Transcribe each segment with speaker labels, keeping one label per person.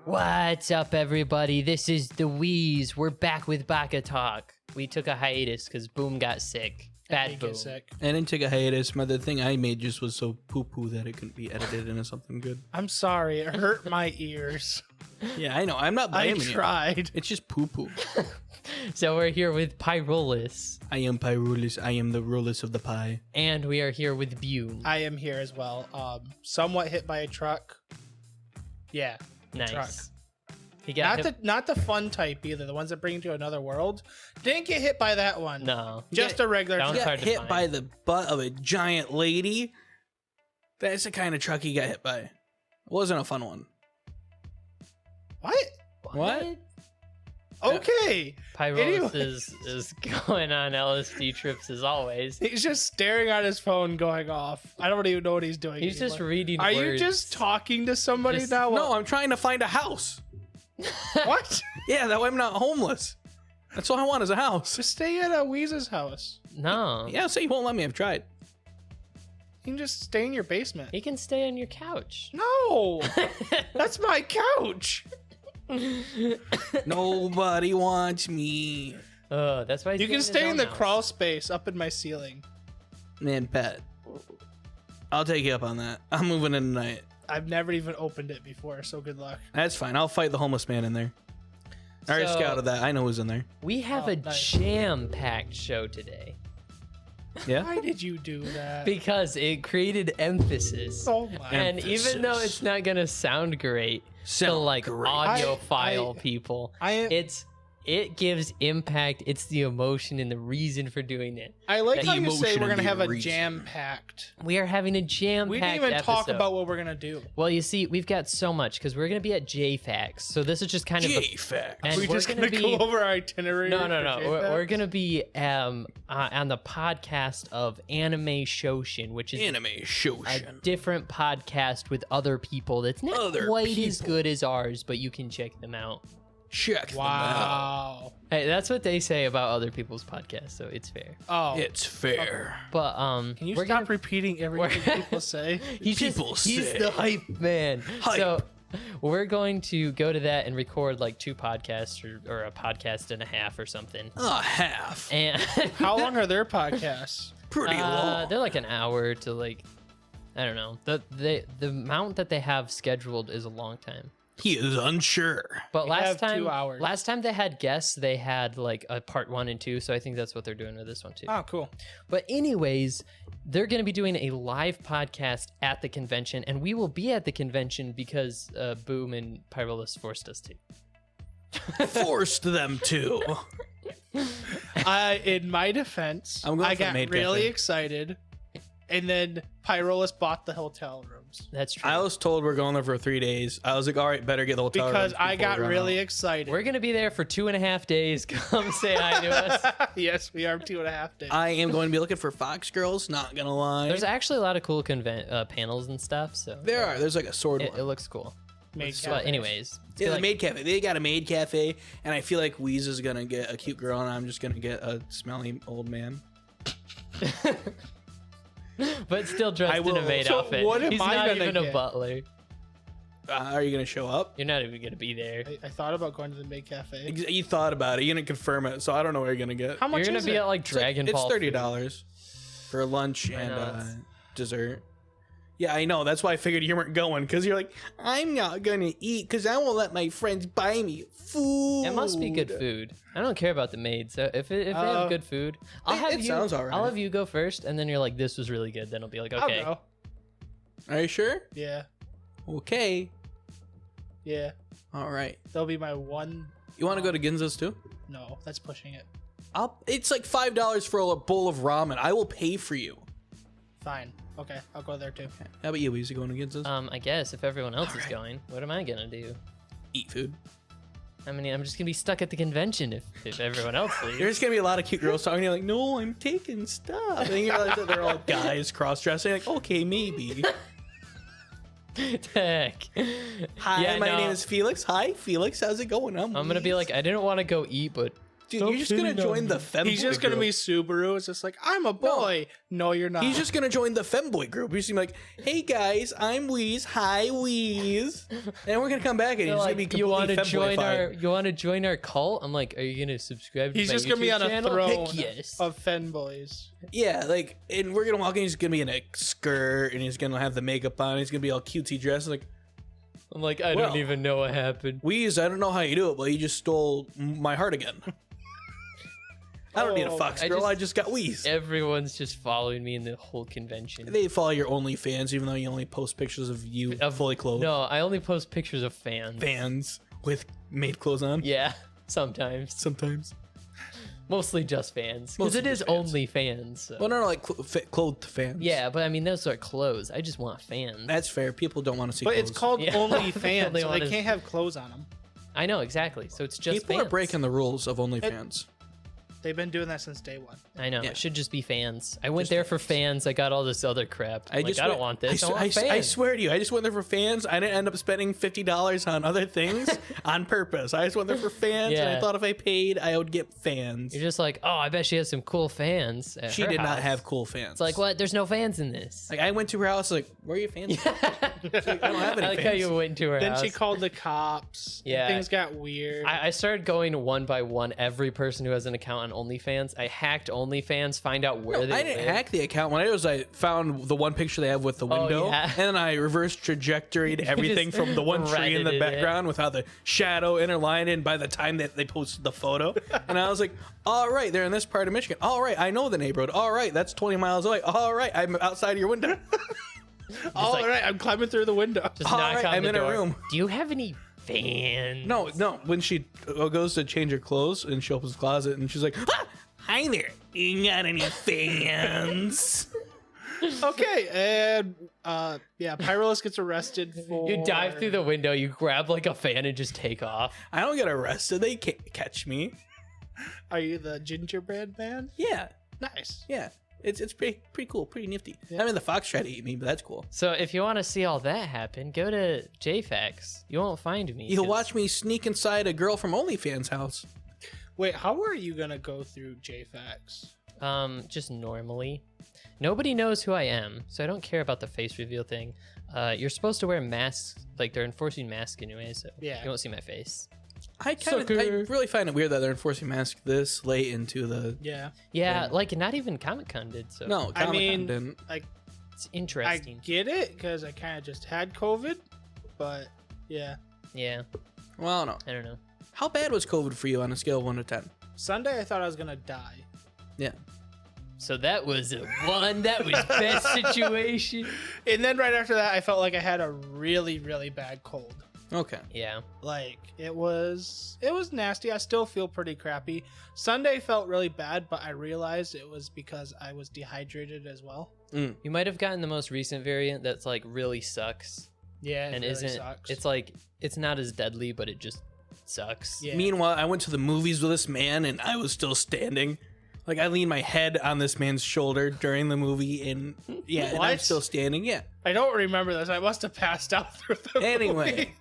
Speaker 1: What's up, everybody? This is the Wheeze. We're back with Baka-Talk. We took a hiatus because Boom got sick. Bad Boom.
Speaker 2: Sick.
Speaker 3: I didn't take a hiatus. The thing I made just was so poo-poo that it couldn't be edited into something good.
Speaker 2: I'm sorry. It hurt my ears.
Speaker 3: Yeah, I know. I'm not
Speaker 2: I
Speaker 3: blaming you.
Speaker 2: tried.
Speaker 3: It's just poo-poo.
Speaker 1: So we're here with Pyrolis.
Speaker 3: I am Pyrulis. I am the Rolus of the pie.
Speaker 1: And we are here with Bume.
Speaker 2: I am here as well. Somewhat hit by a truck. Yeah.
Speaker 1: Nice.
Speaker 2: Truck.
Speaker 1: He got
Speaker 2: Not the fun type either. The ones that bring you to another world. Didn't get hit by that one.
Speaker 1: No.
Speaker 2: Just a regular
Speaker 1: That
Speaker 2: truck.
Speaker 1: one's
Speaker 3: Got
Speaker 1: hard to
Speaker 3: hit
Speaker 1: find.
Speaker 3: by the butt of a giant lady. That's the kind of truck he got hit by. It wasn't a fun one.
Speaker 2: What? Okay.
Speaker 1: Pyrolis
Speaker 2: Anyways.
Speaker 1: is going on LSD trips as always.
Speaker 2: He's just staring at his phone going off. I don't even know what he's doing.
Speaker 1: He's just
Speaker 2: anymore.
Speaker 1: reading
Speaker 2: Are you
Speaker 1: words.
Speaker 2: just talking to somebody
Speaker 1: Just-
Speaker 2: now?
Speaker 3: No, I'm trying to find a house.
Speaker 2: What?
Speaker 3: Yeah, that way I'm not homeless. That's all I want is a house.
Speaker 2: Just stay at Weeze's house.
Speaker 1: No.
Speaker 3: Yeah, so you won't let me. I've tried.
Speaker 2: You can just stay in your basement.
Speaker 1: He can stay on your couch.
Speaker 2: No, that's my couch.
Speaker 3: Nobody wants me.
Speaker 1: Oh, that's why he's
Speaker 2: You
Speaker 1: getting
Speaker 2: can
Speaker 1: his
Speaker 2: stay in
Speaker 1: own
Speaker 2: the
Speaker 1: house.
Speaker 2: crawl space up in my ceiling.
Speaker 3: Man, pet. I'll take you up on that. I'm moving in tonight.
Speaker 2: I've never even opened it before, so good luck.
Speaker 3: That's fine. I'll fight the homeless man in there. I already
Speaker 1: So-
Speaker 3: scouted that. I know who's in there.
Speaker 1: We have
Speaker 2: Oh,
Speaker 1: a
Speaker 2: nice.
Speaker 1: jam-packed show today
Speaker 3: Yeah?
Speaker 2: Why did you do that?
Speaker 1: because it created emphasis.
Speaker 2: Oh my!
Speaker 1: And even though
Speaker 3: Emphasis.
Speaker 1: it's not gonna sound great to
Speaker 3: Sound
Speaker 1: like
Speaker 3: great.
Speaker 1: audiophile people, it gives impact. It's the emotion and the reason for doing it.
Speaker 2: I like
Speaker 1: the
Speaker 2: how you say
Speaker 3: emotion
Speaker 2: we're
Speaker 3: and
Speaker 2: gonna
Speaker 3: the
Speaker 2: have a
Speaker 3: reason.
Speaker 2: jam-packed.
Speaker 1: We are having a jam-packed
Speaker 2: We didn't even talk
Speaker 1: episode.
Speaker 2: about what we're gonna do.
Speaker 1: Well, you see, we've got so much because we're gonna be at Jayfax, so this is just kind of.
Speaker 3: Jayfax.
Speaker 1: And
Speaker 2: We're just gonna go over our itinerary.
Speaker 1: No.
Speaker 2: for
Speaker 1: We're
Speaker 2: Jayfax?
Speaker 1: gonna be on the podcast of Anime Shoshin, which is
Speaker 3: Anime
Speaker 1: a
Speaker 3: Shoshin.
Speaker 1: different podcast with other people that's not
Speaker 3: Other
Speaker 1: quite as
Speaker 3: people.
Speaker 1: good as ours, but you can check them out.
Speaker 3: Check them out.
Speaker 2: Wow.
Speaker 1: Hey, that's what they say about other people's podcasts, so it's fair.
Speaker 2: Oh,
Speaker 3: It's fair.
Speaker 1: But
Speaker 2: can you
Speaker 1: we're
Speaker 2: stop
Speaker 1: gonna,
Speaker 2: repeating everything people say?
Speaker 1: he's
Speaker 3: people
Speaker 1: he's
Speaker 3: say.
Speaker 1: the hype man.
Speaker 3: Hype.
Speaker 1: So we're going to go to that and record like 2 podcasts or a podcast and a half or something.
Speaker 3: A half.
Speaker 1: And
Speaker 2: How long are their podcasts?
Speaker 3: Pretty long.
Speaker 1: they're like an hour to like, I don't know. The amount that they have scheduled is a long time.
Speaker 3: He is unsure.
Speaker 1: But
Speaker 2: We
Speaker 1: last
Speaker 2: have
Speaker 1: time,
Speaker 2: 2 hours.
Speaker 1: last time they had guests, they had like a part 1 and 2. So I think that's what they're doing with this one too.
Speaker 2: Oh, cool.
Speaker 1: But anyways, they're going to be doing a live podcast at the convention, and we will be at the convention because Boom and Pyrolis forced us to.
Speaker 3: Forced them to.
Speaker 2: In my defense,
Speaker 3: I'm going
Speaker 2: I
Speaker 3: for the
Speaker 2: got
Speaker 3: maid
Speaker 2: really
Speaker 3: cafe.
Speaker 2: excited, and then Pyrolis bought the hotel rooms
Speaker 1: That's true.
Speaker 3: I was told we're going there for 3 days. I was like, all right, better get the hotel
Speaker 2: because
Speaker 3: rooms
Speaker 2: I
Speaker 3: before
Speaker 2: got
Speaker 3: we run
Speaker 2: really
Speaker 3: out.
Speaker 2: excited.
Speaker 1: We're going to be there for 2.5 days. Come say hi to us.
Speaker 2: Yes, we are 2.5 days.
Speaker 3: I am going to be looking for Fox Girls, not gonna lie.
Speaker 1: There's actually a lot of cool panels and stuff. So
Speaker 3: there are. There's like a sword
Speaker 1: it
Speaker 3: one.
Speaker 1: looks cool.
Speaker 2: Maid
Speaker 1: But
Speaker 2: cafe.
Speaker 1: anyways, it's
Speaker 3: Yeah, the
Speaker 1: like-
Speaker 3: maid cafe. They got a maid cafe, and I feel like Weeze is gonna get a cute girl, and I'm just gonna get a smelly old man.
Speaker 1: but still dressed
Speaker 3: I
Speaker 1: in a
Speaker 3: will-
Speaker 1: maid
Speaker 2: So
Speaker 1: outfit.
Speaker 2: what am
Speaker 1: He's
Speaker 2: I
Speaker 1: not
Speaker 2: gonna
Speaker 1: even a
Speaker 2: get?
Speaker 1: butler.
Speaker 3: Are you gonna show up?
Speaker 1: You're not even gonna be there.
Speaker 2: I thought about going to the maid cafe.
Speaker 3: You thought about it. You didn't confirm it, so I don't know what you're gonna get.
Speaker 2: How much
Speaker 1: You're gonna
Speaker 2: is
Speaker 1: be
Speaker 2: it?
Speaker 1: at like Dragon
Speaker 3: it's
Speaker 1: Ball.
Speaker 3: $30 for lunch and
Speaker 1: know.
Speaker 3: dessert. Yeah, I know. That's why I figured you weren't going, because you're like, I'm not gonna eat because I won't let my friends buy me food.
Speaker 1: It must be good food. I don't care about the maids. So if they have good food, I'll have
Speaker 3: it
Speaker 1: you.
Speaker 3: sounds alright.
Speaker 1: I'll have you go first, and then you're like, "This was really good." Then I'll be like, "Okay."
Speaker 2: I'll go.
Speaker 3: Are you sure?
Speaker 2: Yeah,
Speaker 3: Okay.
Speaker 2: yeah.
Speaker 3: All right.
Speaker 2: That'll be my one.
Speaker 3: You want to go to Ginza's too?
Speaker 2: No, that's pushing it.
Speaker 3: It's like $5 for a bowl of ramen. I will pay for you.
Speaker 2: Fine. Okay, I'll go there too.
Speaker 3: How about you? Weezy, going to Ginza's?
Speaker 1: I guess if everyone else is going, what am I gonna do?
Speaker 3: Eat food.
Speaker 1: I mean, I'm just gonna be stuck at the convention if everyone else leaves.
Speaker 3: There's gonna be a lot of cute girls talking. You're like, no, I'm taking stuff. And you realize that they're all guys cross-dressing. Like, okay, maybe.
Speaker 1: Heck.
Speaker 3: Hi,
Speaker 1: Yeah,
Speaker 3: my
Speaker 1: no.
Speaker 3: name is Felix. Hi, Felix. How's it going?
Speaker 1: I'm gonna be like, I didn't want to go eat, but
Speaker 3: Dude, you're just gonna join the femboy
Speaker 2: He's just gonna
Speaker 3: group.
Speaker 2: be Subaru. It's just like, I'm a boy. No, you're not.
Speaker 3: He's just gonna join the femboy group. He's gonna be like, "Hey guys, I'm Wheeze. Hi, Wheeze." And we're gonna come back and he's gonna be completely
Speaker 1: you want to
Speaker 3: femboyified.
Speaker 1: join our cult? I'm like, are you gonna subscribe?
Speaker 2: He's
Speaker 1: to my
Speaker 2: just gonna be
Speaker 1: YouTube
Speaker 2: on a
Speaker 1: channel?
Speaker 2: throne
Speaker 1: Heck yes.
Speaker 2: of femboys.
Speaker 3: Yeah, like, and we're gonna walk in. He's gonna be in a skirt, and he's gonna have the makeup on. He's gonna be all cutesy dressed. Like,
Speaker 1: I'm like, I
Speaker 3: Well,
Speaker 1: don't even know what happened.
Speaker 3: Wheeze, I don't know how you do it, but you just stole my heart again. I don't need a fox girl. I just got Wheeze.
Speaker 1: Everyone's just following me in the whole convention.
Speaker 3: They follow your OnlyFans, even though you only post pictures of you fully clothed.
Speaker 1: No, I only post pictures of fans.
Speaker 3: Fans with made clothes on.
Speaker 1: Yeah, sometimes.
Speaker 3: Sometimes.
Speaker 1: Mostly just fans. Because
Speaker 3: Mostly
Speaker 1: it is
Speaker 3: just fans.
Speaker 1: only fans. So.
Speaker 3: Well, no, like clothed fans.
Speaker 1: Yeah, but I mean, those are clothes. I just want fans.
Speaker 3: That's fair. People don't want to see
Speaker 2: But
Speaker 3: clothes.
Speaker 2: it's called
Speaker 1: Yeah.
Speaker 2: OnlyFans,
Speaker 1: They
Speaker 2: so
Speaker 1: wanna-
Speaker 2: they can't have clothes on them.
Speaker 1: I know, exactly. So it's just
Speaker 3: People
Speaker 1: fans.
Speaker 3: are breaking the rules of OnlyFans.
Speaker 2: They've been doing that since day one.
Speaker 1: I know.
Speaker 3: Yeah.
Speaker 1: It should just be fans. I went
Speaker 3: Just
Speaker 1: there for fans. I got all this other crap. I don't want this. I, want
Speaker 3: I
Speaker 1: fans.
Speaker 3: swear to you, I just went there for fans. I didn't end up spending $50 on other things on purpose. I just went there for fans, and I
Speaker 1: Yeah.
Speaker 3: thought if I paid, I would get fans.
Speaker 1: You're just like, oh, I bet she has some cool fans. At
Speaker 3: She
Speaker 1: her
Speaker 3: did not
Speaker 1: house.
Speaker 3: have cool fans.
Speaker 1: It's like, what? There's no fans in this.
Speaker 3: Like, I went to her house, like, where are your fans? She's like, I don't have any
Speaker 1: I like
Speaker 3: fans.
Speaker 1: how you went to her
Speaker 2: Then
Speaker 1: house.
Speaker 2: she called the cops. and
Speaker 1: Yeah.
Speaker 2: things got weird.
Speaker 1: I started going one by one. Every person who has an account on OnlyFans, I hacked OnlyFans, find out where they
Speaker 3: I didn't
Speaker 1: live.
Speaker 3: hack the account. When I found the one picture they have with the window,
Speaker 1: yeah.
Speaker 3: and then I reverse trajectoried everything from the one tree in the
Speaker 1: Reddited it.
Speaker 3: background with how the shadow interlined in by the time that they posted the photo. And I was like, all right, they're in this part of Michigan. All right, I know the neighborhood. All right, that's 20 miles away. All right, I'm outside your window.
Speaker 2: All
Speaker 1: like-
Speaker 2: right, I'm climbing through the window.
Speaker 1: Just
Speaker 3: All
Speaker 1: knock
Speaker 3: right,
Speaker 1: on
Speaker 3: I'm
Speaker 1: the
Speaker 3: in a
Speaker 1: door.
Speaker 3: room.
Speaker 1: Do you have any fans?
Speaker 3: No, when she goes to change her clothes and she opens the closet and she's like, ah, hi there. You got any fans?
Speaker 2: Okay, and yeah, Pyrolus gets arrested for.
Speaker 1: You dive through the window, you grab like a fan and just take off.
Speaker 3: I don't get arrested. They can't catch me.
Speaker 2: Are you the gingerbread man?
Speaker 3: Yeah.
Speaker 2: Nice.
Speaker 3: Yeah, it's pretty cool, pretty nifty. I mean, the fox tried to eat me, but that's cool.
Speaker 1: So if you want to see all that happen, go to Jayfax. You won't find me.
Speaker 3: You'll
Speaker 1: 'cause-
Speaker 3: watch me sneak inside a girl from OnlyFans house.
Speaker 2: Wait, how are you gonna go through Jayfax?
Speaker 1: Just normally. Nobody knows who I am, so I don't care about the face reveal thing. You're supposed to wear masks, like they're enforcing masks anyway, so
Speaker 2: Yeah.
Speaker 1: you won't see my face.
Speaker 3: I really find it weird that they're enforcing masks this late into the.
Speaker 2: Yeah,
Speaker 1: Yeah,
Speaker 3: Yeah.
Speaker 1: like not even Comic-Con did, so
Speaker 3: No,
Speaker 2: I
Speaker 3: Comic-Con
Speaker 2: mean,
Speaker 3: didn't.
Speaker 2: like
Speaker 1: it's
Speaker 2: I
Speaker 1: interesting.
Speaker 2: get it because I kind of just had COVID, but yeah.
Speaker 1: Yeah,
Speaker 3: Well, no.
Speaker 1: I don't know.
Speaker 3: How bad was COVID for you on a scale of 1 to 10?
Speaker 2: Sunday I thought I was gonna die,
Speaker 3: Yeah.
Speaker 1: So that was a one. That was best situation.
Speaker 2: and then right after that I felt like I had a really really bad cold.
Speaker 3: Okay.
Speaker 1: Yeah.
Speaker 2: Like it was nasty. I still feel pretty crappy. Sunday felt really bad, but I realized it was because I was dehydrated as well.
Speaker 1: You might have gotten the most recent variant that's like really sucks
Speaker 2: Yeah, it
Speaker 1: and
Speaker 2: really
Speaker 1: isn't.
Speaker 2: sucks.
Speaker 1: It's like it's not as deadly, but it just sucks.
Speaker 2: Yeah.
Speaker 3: Meanwhile, I went to the movies with this man and I was still standing. Like, I leaned my head on this man's shoulder during the movie and yeah, and I'm
Speaker 2: What?
Speaker 3: still standing. Yeah.
Speaker 2: I don't remember this. I must have passed out through the
Speaker 3: Anyway,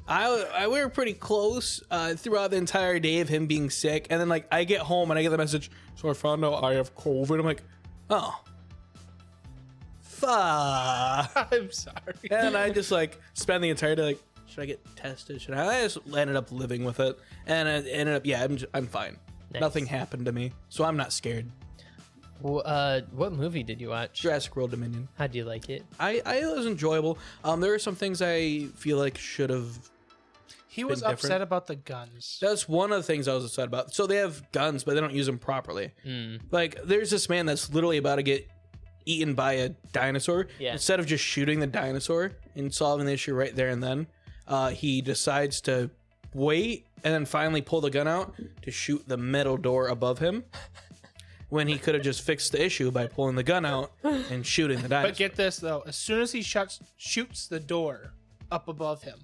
Speaker 2: movie.
Speaker 3: we were pretty close throughout the entire day of him being sick, and then like I get home and I get the message. So I found out I have COVID. I'm like, oh, fuck.
Speaker 2: I'm sorry.
Speaker 3: And I just like spend the entire day like, should I get tested? Should I? I just ended up living with it, and it ended up I'm fine.
Speaker 1: Nice.
Speaker 3: Nothing happened to me, so I'm not scared.
Speaker 1: What movie did you watch?
Speaker 3: Jurassic World Dominion.
Speaker 1: How do you like it?
Speaker 3: It was enjoyable. There are some things I feel like should have.
Speaker 2: He was
Speaker 3: Been different.
Speaker 2: upset about the guns.
Speaker 3: That's one of the things I was upset about. So they have guns, but they don't use them properly. Like, there's this man that's literally about to get eaten by a dinosaur.
Speaker 1: Yeah.
Speaker 3: Instead of just shooting the dinosaur and solving the issue right there and then, he decides to wait and then finally pull the gun out to shoot the metal door above him. When he could have just fixed the issue by pulling the gun out and shooting the dinosaur.
Speaker 2: But get this though, as soon as he shoots the door up above him,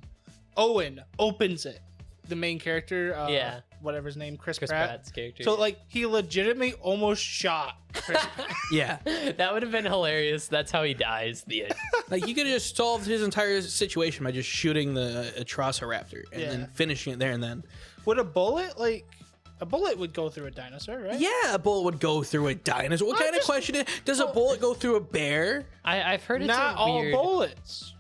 Speaker 2: Owen opens it. The main character,
Speaker 1: Yeah.
Speaker 2: whatever his name, Chris
Speaker 1: Chris
Speaker 2: Pratt.
Speaker 1: Pratt's character.
Speaker 2: So like he legitimately almost shot Chris Pratt.
Speaker 3: Yeah.
Speaker 1: that would have been hilarious. That's how he dies. The end.
Speaker 3: Like, he could have just solved his entire situation by just shooting the Atrociraptor and
Speaker 2: Yeah.
Speaker 3: then finishing it there and then.
Speaker 2: Would a bullet like A bullet would go through a dinosaur, right?
Speaker 3: Yeah, a bullet would go through a dinosaur. What kind of question is? Does a bullet go through a bear?
Speaker 1: I've heard it's
Speaker 2: Not
Speaker 1: a weird.
Speaker 2: all bullets.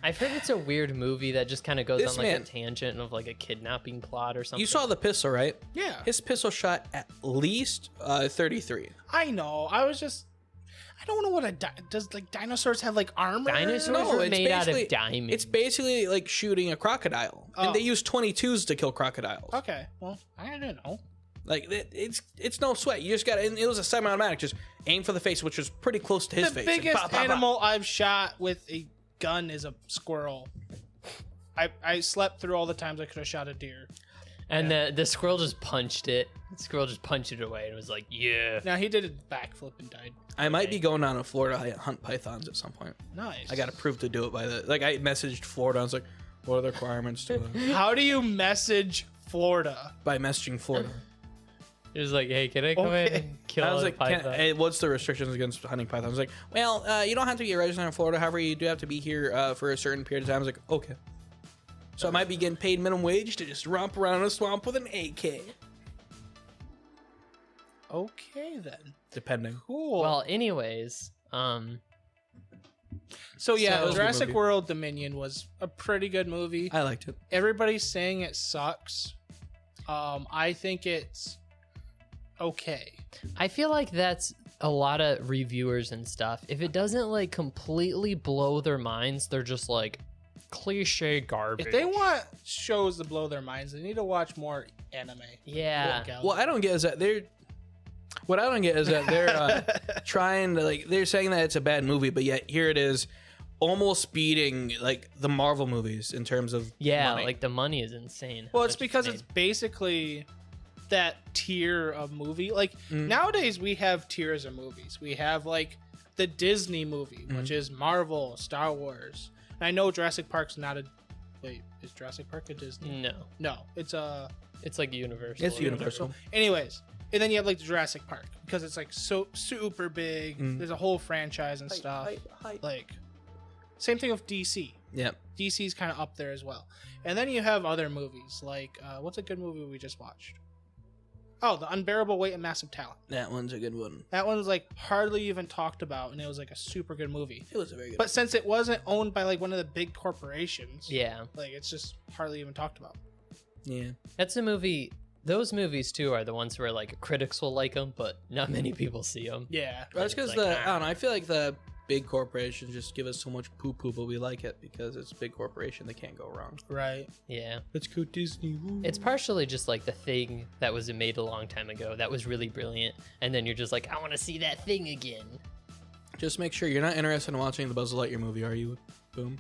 Speaker 1: I've heard it's a weird movie that just kind of goes
Speaker 3: This
Speaker 1: on like
Speaker 3: man-
Speaker 1: a tangent of like a kidnapping plot or something.
Speaker 3: You saw the pistol, right?
Speaker 2: Yeah.
Speaker 3: His pistol shot at least 33.
Speaker 2: I know. I don't know what does like dinosaurs have like armor?
Speaker 1: Dinosaurs
Speaker 3: No,
Speaker 1: are
Speaker 3: it's
Speaker 1: made out
Speaker 3: basically-
Speaker 1: of diamonds.
Speaker 3: It's basically like shooting a crocodile,
Speaker 2: Oh.
Speaker 3: and they use 22s to kill crocodiles.
Speaker 2: Okay. Well, I didn't know.
Speaker 3: Like it's no sweat. You just got it was a semi-automatic. Just aim for the face, which was pretty close to his
Speaker 2: The
Speaker 3: face.
Speaker 2: biggest
Speaker 3: Like, pop, pop, pop.
Speaker 2: animal I've shot with a gun is a squirrel. I slept through all the times I could have shot a deer.
Speaker 1: and the squirrel just punched it. The squirrel just punched it away and was like, yeah.
Speaker 2: Now he did a backflip and died.
Speaker 3: I might be going down to Florida to hunt pythons at some point.
Speaker 2: Nice.
Speaker 3: I got to prove to do it by the like. I messaged Florida. I was like, "What are the requirements to it?"
Speaker 2: How do you message Florida?
Speaker 3: By messaging Florida.
Speaker 1: It was like, hey, can I come in
Speaker 2: Okay.
Speaker 1: and kill
Speaker 3: I was
Speaker 1: a
Speaker 3: like,
Speaker 1: python?
Speaker 3: hey, "What's the restrictions against hunting pythons?" I was like, "Well, you don't have to be registered in Florida. However, you do have to be here for a certain period of time." I was like, "Okay." So I might be getting paid minimum wage to just romp around in a swamp with an AK,
Speaker 2: Okay then.
Speaker 3: depending.
Speaker 2: Cool.
Speaker 1: Well, anyways,
Speaker 2: so yeah,
Speaker 3: So-
Speaker 2: Jurassic
Speaker 3: movie.
Speaker 2: World Dominion was a pretty good movie.
Speaker 3: I liked it.
Speaker 2: Everybody's saying it sucks. I think it's okay.
Speaker 1: I feel like that's a lot of reviewers and stuff. If it doesn't like completely blow their minds, they're just like cliche garbage.
Speaker 2: If they want shows to blow their minds, they need to watch more anime.
Speaker 1: yeah.
Speaker 2: Look out.
Speaker 3: What I don't get is that they're trying to like they're saying that it's a bad movie, but yet here it is, almost beating like the Marvel movies in terms of
Speaker 1: Yeah,
Speaker 3: money.
Speaker 1: like the money is insane.
Speaker 2: Well,
Speaker 1: how
Speaker 2: it's
Speaker 1: much
Speaker 2: because
Speaker 1: made.
Speaker 2: it's basically that tier of movie. Like
Speaker 3: Mm.
Speaker 2: nowadays we have tiers of movies. We have like the Disney movie,
Speaker 3: Mm-hmm.
Speaker 2: which is Marvel, Star Wars. And I know Jurassic Park's not a wait, is Jurassic Park a Disney?
Speaker 1: No,
Speaker 2: No, it's a
Speaker 1: it's like Universal.
Speaker 3: It's Universal.
Speaker 2: anyways. And then you have like the Jurassic Park because it's like so super big.
Speaker 3: Mm.
Speaker 2: There's a whole franchise and stuff. Like same thing with DC.
Speaker 3: Yeah,
Speaker 2: DC's kind of up there as well. And then you have other movies like what's a good movie we just watched? Oh, The Unbearable Weight of Massive Talent.
Speaker 3: that one's a good one.
Speaker 2: That one was like hardly even talked about, and it was like a super good movie.
Speaker 3: It was a very good.
Speaker 2: But since it wasn't owned by like one of the big corporations,
Speaker 1: Yeah,
Speaker 2: like it's just hardly even talked about.
Speaker 3: yeah,
Speaker 1: that's a movie. Those movies too are the ones where like critics will like them, but not many people see them.
Speaker 2: Yeah.
Speaker 3: that's because
Speaker 1: It's like,
Speaker 3: I don't know. I feel like the big corporations just give us so much poo poo, but we like it because it's a big corporation. They can't go wrong.
Speaker 2: Right.
Speaker 1: Yeah,
Speaker 3: Let's go Disney.
Speaker 1: it's partially just like the thing that was made a long time ago that was really brilliant, and then you're just like, I want to see that thing again.
Speaker 3: Just make sure you're not interested in watching the Buzz Lightyear movie, are you? Boom.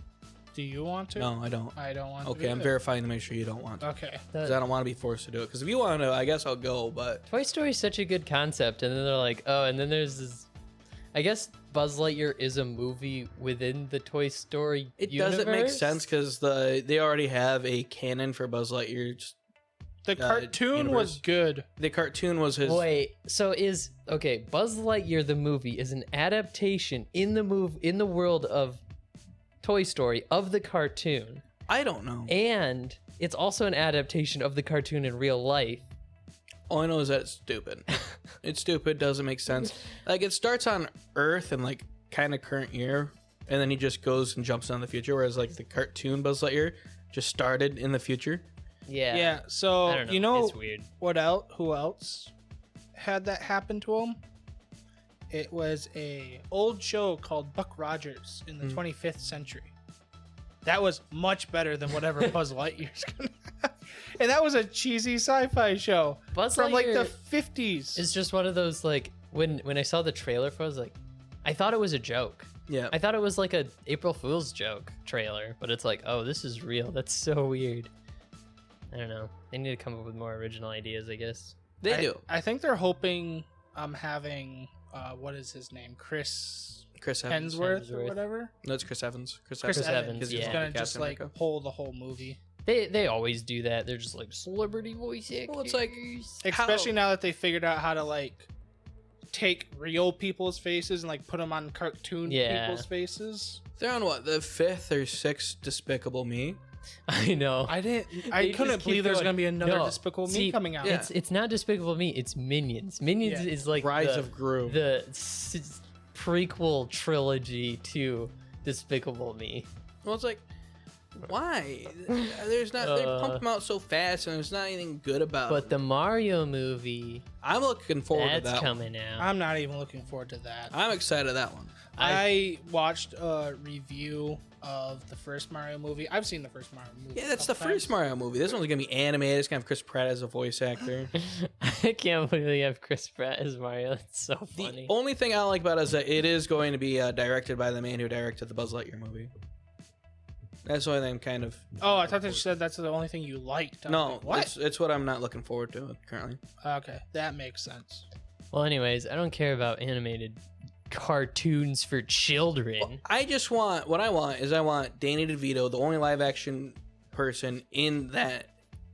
Speaker 2: Do you want to?
Speaker 3: No, I don't.
Speaker 2: I don't want to.
Speaker 3: Okay, I'm verifying to make sure you don't want to.
Speaker 2: Okay.
Speaker 3: Because I don't want to be forced to do it. Because if you want to, I guess I'll go. But
Speaker 1: Toy Story is such a good concept, and then they're like, oh, and then there's this. I guess Buzz Lightyear is a movie within the Toy Story
Speaker 3: it
Speaker 1: universe?
Speaker 3: doesn't make sense because they already have a canon for Buzz Lightyear. Just-
Speaker 2: The cartoon was
Speaker 3: universe.
Speaker 2: good.
Speaker 3: The cartoon was his.
Speaker 1: Wait, so Buzz Lightyear the movie is an adaptation in the world of Toy Story of the cartoon,
Speaker 3: I don't know.
Speaker 1: and it's also an adaptation of the cartoon in real life.
Speaker 3: All I know is that it's stupid. It's stupid. Doesn't make sense. Like it starts on Earth in like kind of current year, and then he just goes and jumps on the future. Whereas like the cartoon Buzz Lightyear just started in the future.
Speaker 1: Yeah.
Speaker 2: Yeah. So
Speaker 1: I don't know.
Speaker 2: you know
Speaker 1: It's weird.
Speaker 2: what else? Who else had that happen to him? It was a old show called Buck Rogers in the 25th century. That was much better than whatever Buzz Lightyear's gonna have. And that was a cheesy sci-fi show
Speaker 1: Buzz
Speaker 2: from like the
Speaker 1: Lightyear
Speaker 2: 50s.
Speaker 1: It's just one of those like when I saw the trailer for it, I was like, I thought it was a joke.
Speaker 3: Yeah.
Speaker 1: I thought it was like a April Fool's joke trailer, but it's like, oh, this is real. That's so weird. I don't know. They need to come up with more original ideas, I guess.
Speaker 3: They do.
Speaker 2: I think they're hoping having what is his name? Chris
Speaker 3: Evans.
Speaker 2: Hemsworth or
Speaker 1: Hemsworth.
Speaker 2: whatever.
Speaker 3: No, it's Chris Evans.
Speaker 2: Chris
Speaker 1: Evans,
Speaker 2: Evans.
Speaker 3: Because
Speaker 2: He's
Speaker 1: yeah.
Speaker 2: gonna
Speaker 3: Captain
Speaker 2: just like
Speaker 3: America.
Speaker 2: pull the whole movie.
Speaker 1: They always do that. They're just like celebrity voice actors.
Speaker 3: Well, it's like
Speaker 2: Especially now that they figured out how to like take real people's faces and like put them on cartoon
Speaker 1: Yeah.
Speaker 2: people's faces.
Speaker 3: they're on what the 5th or 6th Despicable Me.
Speaker 1: I know.
Speaker 2: I
Speaker 1: They
Speaker 2: couldn't
Speaker 1: just keep
Speaker 2: believe there's
Speaker 1: going.
Speaker 2: gonna be another
Speaker 1: No,
Speaker 2: Despicable Me
Speaker 1: see,
Speaker 2: coming out.
Speaker 3: Yeah.
Speaker 1: It's not Despicable Me. It's Minions. Minions
Speaker 2: Yeah.
Speaker 1: is like
Speaker 3: Rise of Gru.
Speaker 1: the prequel trilogy to Despicable Me.
Speaker 3: Well, it's like, why? There's not. They pump them out so fast, and there's not anything good about.
Speaker 1: But the
Speaker 3: them.
Speaker 1: Mario movie,
Speaker 3: I'm looking forward to
Speaker 1: that's
Speaker 3: that.
Speaker 1: coming out.
Speaker 2: I'm not even looking forward to that.
Speaker 3: I'm excited to that one.
Speaker 2: I watched a review of the first Mario movie. I've seen the first Mario movie.
Speaker 3: Yeah, that's the first Mario movie. This one's gonna be animated. It's gonna have Chris Pratt as a voice actor.
Speaker 1: I can't believe they have Chris Pratt as Mario. That's so
Speaker 3: The
Speaker 1: funny.
Speaker 3: only thing I don't like about it is that it is going to be directed by the man who directed the Buzz Lightyear movie. That's the only thing I'm kind of.
Speaker 2: Oh, I thought they said that's the only thing you liked. I was
Speaker 3: No,
Speaker 2: like, what?
Speaker 3: it's what I'm not looking forward to currently.
Speaker 2: Okay, that makes sense.
Speaker 1: Well, anyways, I don't care about animated cartoons for children.
Speaker 3: I just want what I want Danny DeVito, the only live action person in that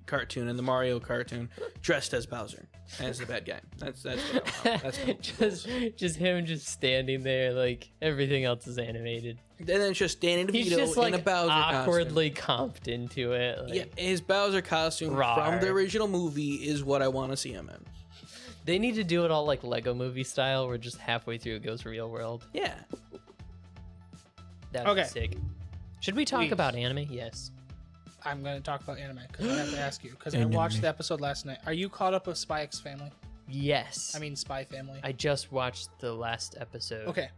Speaker 3: cartoon, in the Mario cartoon, dressed as Bowser as the bad guy. That's what I want. That's what
Speaker 1: just him just standing there like everything else is animated.
Speaker 3: and then it's just Danny
Speaker 1: He's
Speaker 3: DeVito
Speaker 1: just
Speaker 3: in
Speaker 1: like
Speaker 3: a Bowser
Speaker 1: awkwardly comped into it.
Speaker 3: costume.
Speaker 1: Like,
Speaker 3: Yeah, his Bowser costume
Speaker 1: Rawr.
Speaker 3: from the original movie is what I want to see him in.
Speaker 1: They need to do it all like Lego movie style, where just halfway through it goes real world.
Speaker 3: Yeah.
Speaker 1: That'd
Speaker 2: Okay.
Speaker 1: be sick. Should we talk
Speaker 2: Please.
Speaker 1: about anime? Yes.
Speaker 2: I'm going to talk about anime because I have to ask you because I watched the episode last night. Are you caught up with Spy X Family?
Speaker 1: Yes.
Speaker 2: I mean, Spy Family.
Speaker 1: I just watched the last episode.
Speaker 2: Okay.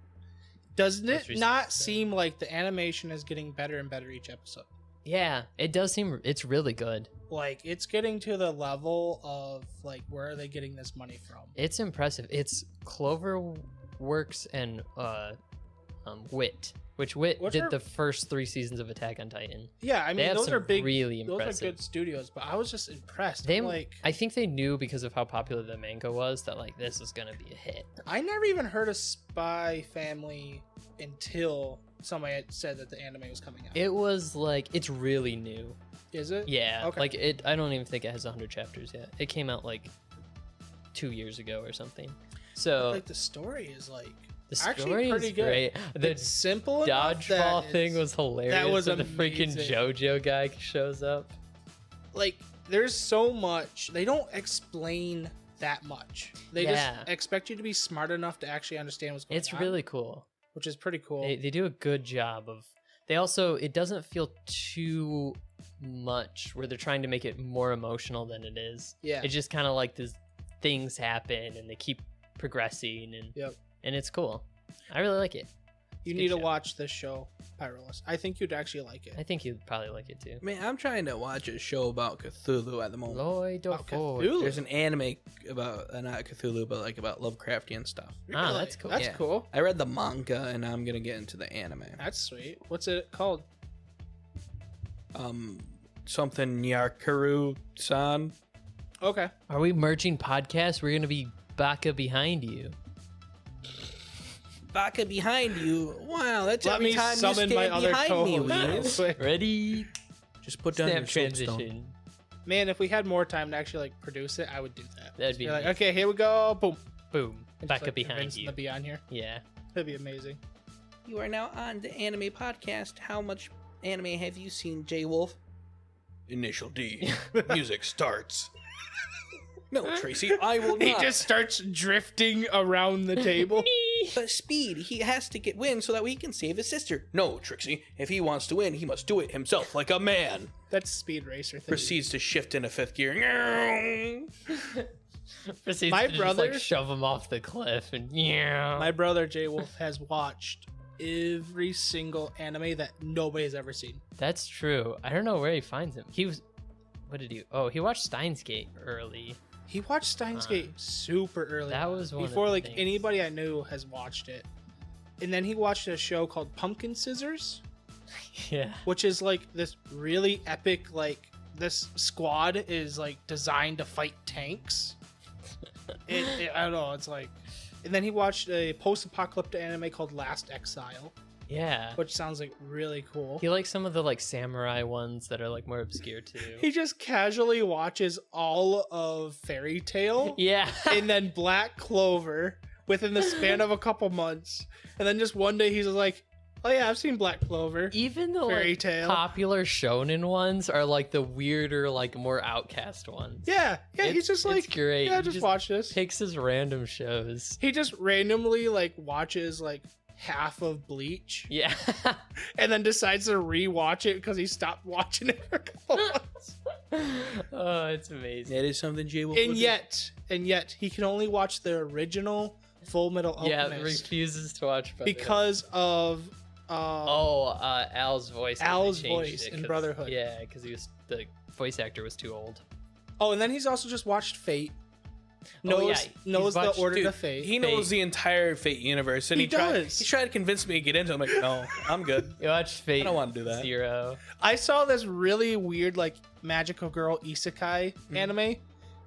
Speaker 2: Doesn't
Speaker 1: Most
Speaker 2: it
Speaker 1: recent
Speaker 2: not
Speaker 1: episode.
Speaker 2: seem like the animation is getting better and better each episode?
Speaker 1: Yeah, it does seem it's really good.
Speaker 2: Like it's getting to the level of like where are they getting this money from?
Speaker 1: It's impressive. It's Cloverworks and Wit, which Wit
Speaker 2: Which
Speaker 1: did
Speaker 2: are-
Speaker 1: the first 3 seasons of Attack on Titan.
Speaker 2: Yeah, I
Speaker 1: They
Speaker 2: mean
Speaker 1: have
Speaker 2: those
Speaker 1: some
Speaker 2: are big,
Speaker 1: really
Speaker 2: those
Speaker 1: impressive.
Speaker 2: are good studios. But I was just impressed.
Speaker 1: They
Speaker 2: I'm like
Speaker 1: I think they knew because of how popular the manga was that like this is gonna be a hit.
Speaker 2: I never even heard of Spy Family until somebody had said that the anime was coming out.
Speaker 1: It was like it's really new.
Speaker 2: Is it?
Speaker 1: Yeah,
Speaker 2: Okay.
Speaker 1: like it. I don't even think it has 100 chapters yet. It came out like 2 years ago or something. So
Speaker 2: Like the story is like
Speaker 1: the
Speaker 2: actually
Speaker 1: story
Speaker 2: pretty
Speaker 1: is
Speaker 2: good.
Speaker 1: great. The
Speaker 2: it's simple enough that
Speaker 1: dodgeball thing
Speaker 2: it's-
Speaker 1: was hilarious.
Speaker 2: that was
Speaker 1: when the freaking
Speaker 2: amazing.
Speaker 1: JoJo guy shows up.
Speaker 2: like there's so much they don't explain that much. They
Speaker 1: Yeah.
Speaker 2: just expect you to be smart enough to actually understand what's going
Speaker 1: It's
Speaker 2: on.
Speaker 1: really cool.
Speaker 2: which is pretty cool.
Speaker 1: They do a good job of. They also it doesn't feel too much where they're trying to make it more emotional than it is.
Speaker 2: Yeah.
Speaker 1: It's just kind of like these things happen and they keep progressing and
Speaker 2: Yep.
Speaker 1: and it's cool. I really like it.
Speaker 2: You
Speaker 1: Good
Speaker 2: need to
Speaker 1: show.
Speaker 2: watch this show, Pyrolus. I think you'd actually like it.
Speaker 1: I think you'd probably like it too.
Speaker 3: Man, I'm trying to watch a show about Cthulhu at the moment.
Speaker 1: Lloyd
Speaker 2: Oh,
Speaker 1: O'Ford.
Speaker 2: Cthulhu.
Speaker 3: There's an anime about not Cthulhu, but like about Lovecraftian stuff.
Speaker 1: Ah,
Speaker 2: Really?
Speaker 1: that's cool.
Speaker 2: That's
Speaker 3: Yeah.
Speaker 2: cool.
Speaker 3: I read the manga, and now I'm gonna get into the anime.
Speaker 2: That's sweet. What's it called?
Speaker 3: Something Nyarkaru-san.
Speaker 2: Okay.
Speaker 1: Are we merging podcasts? We're gonna be Baka behind you.
Speaker 3: Baka behind you. Wow, that's
Speaker 2: Let
Speaker 3: every
Speaker 2: me
Speaker 3: time you
Speaker 2: summon
Speaker 3: stand
Speaker 2: my other
Speaker 3: behind me,
Speaker 2: co-host.
Speaker 3: Weez.
Speaker 1: Ready?
Speaker 3: Just put down
Speaker 1: Snap
Speaker 3: your soapstone.
Speaker 1: transition.
Speaker 2: Man, if we had more time to actually like produce it, I would do that.
Speaker 1: That'd
Speaker 2: Just
Speaker 1: be
Speaker 2: like,
Speaker 1: amazing.
Speaker 2: okay, here we go. Boom.
Speaker 1: Boom.
Speaker 2: And just,
Speaker 1: Baka
Speaker 2: like,
Speaker 1: behind
Speaker 2: convince them
Speaker 1: you.
Speaker 2: to be on here.
Speaker 1: Yeah.
Speaker 2: That'd be amazing.
Speaker 3: You are now on the anime podcast. How much anime have you seen, J Wolf? Initial D. Music starts. No, Tracy, I will not.
Speaker 2: He just starts drifting around the table.
Speaker 3: But Speed, he has to get win so that we can save his sister. No, Trixie, if he wants to win, he must do it himself like a man.
Speaker 2: That's Speed Racer thing.
Speaker 3: Proceeds to shift into fifth gear.
Speaker 1: Proceeds
Speaker 2: My
Speaker 1: to
Speaker 2: brother-
Speaker 1: just, like, shove him off the cliff and yeah.
Speaker 2: My brother Jay Wolf has watched every single anime that nobody has ever seen.
Speaker 1: That's true. I don't know where he finds him. He was. What did he? Oh, he watched Steins Gate early.
Speaker 2: He watched Steins Gate super early.
Speaker 1: That
Speaker 2: on,
Speaker 1: was one of
Speaker 2: before
Speaker 1: the
Speaker 2: like
Speaker 1: things.
Speaker 2: anybody I knew has watched it. And then he watched a show called Pumpkin Scissors,
Speaker 1: Yeah.
Speaker 2: which is like this really epic like this squad is like designed to fight tanks. I don't know, it's like and then he watched a post-apocalyptic anime called Last Exile,
Speaker 1: Yeah.
Speaker 2: which sounds like really cool.
Speaker 1: He likes some of the like samurai ones that are like more obscure too.
Speaker 2: He just casually watches all of Fairy Tail
Speaker 1: Yeah.
Speaker 2: and then Black Clover within the span of a couple months. And then just one day he's just like, Oh yeah, I've seen Black Clover.
Speaker 1: Even the
Speaker 2: Fairy
Speaker 1: like
Speaker 2: Tail.
Speaker 1: popular shonen ones are like the weirder, like more outcast ones.
Speaker 2: Yeah, he's just like,
Speaker 1: it's great.
Speaker 2: yeah,
Speaker 1: He
Speaker 2: just watch this.
Speaker 1: Picks his random shows.
Speaker 2: He just randomly like watches like half of Bleach
Speaker 1: Yeah.
Speaker 2: and then decides to rewatch it because he stopped watching it for a couple months.
Speaker 1: Oh, it's amazing.
Speaker 3: That is something Jay will
Speaker 2: And yet, he can only watch the original Full Metal Alchemist
Speaker 1: Yeah, refuses to watch Brotherhood.
Speaker 2: because of
Speaker 1: Al's voice.
Speaker 2: Al's
Speaker 1: They changed
Speaker 2: voice
Speaker 1: it
Speaker 2: in
Speaker 1: 'cause-
Speaker 2: Brotherhood.
Speaker 1: Yeah, because the voice actor was too old.
Speaker 2: Oh, and then he's also just watched Fate.
Speaker 1: Oh, yeah,
Speaker 2: Knows
Speaker 1: he's
Speaker 2: the
Speaker 1: watched-
Speaker 2: order
Speaker 3: Dude,
Speaker 2: to Fate.
Speaker 3: he knows the entire Fate universe, and
Speaker 2: He
Speaker 3: he tried
Speaker 2: does.
Speaker 3: to convince me to get into it. I'm like, no, I'm good.
Speaker 1: You watched Fate.
Speaker 3: I don't want to do that.
Speaker 1: Zero.
Speaker 2: I saw this really weird like magical girl isekai anime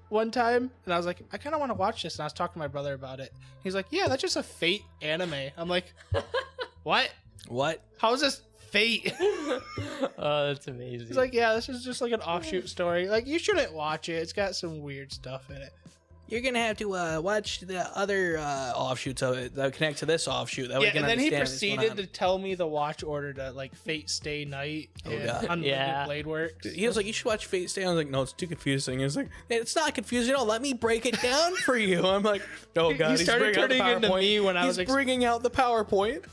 Speaker 2: one time, and I was like, I kind of want to watch this. And I was talking to my brother about it. He's like, yeah, that's just a Fate anime. I'm like, what?
Speaker 3: What?
Speaker 2: How is this Fate?
Speaker 1: Oh, that's amazing.
Speaker 2: He's like, yeah, this is just like an offshoot story. Like, you shouldn't watch it. It's got some weird stuff in it.
Speaker 3: You're gonna have to watch the other offshoots of it that connect to this offshoot. That we
Speaker 2: Yeah,
Speaker 3: can
Speaker 2: and then he
Speaker 3: understand what's going
Speaker 2: proceeded
Speaker 3: on.
Speaker 2: to tell me the watch order to like Fate Stay Night and
Speaker 3: God.
Speaker 2: Unlimited
Speaker 1: Yeah.
Speaker 2: Blade Works.
Speaker 3: He was like, "You should watch Fate Stay." I was like, "No, it's too confusing." He was like, "It's not confusing at all. Let me break it down for you." I'm like, "Oh God!"
Speaker 2: He
Speaker 3: he's
Speaker 2: started
Speaker 3: bringing out the
Speaker 2: turning into
Speaker 3: PowerPoint.
Speaker 2: me when I was
Speaker 3: He's bringing out the PowerPoint.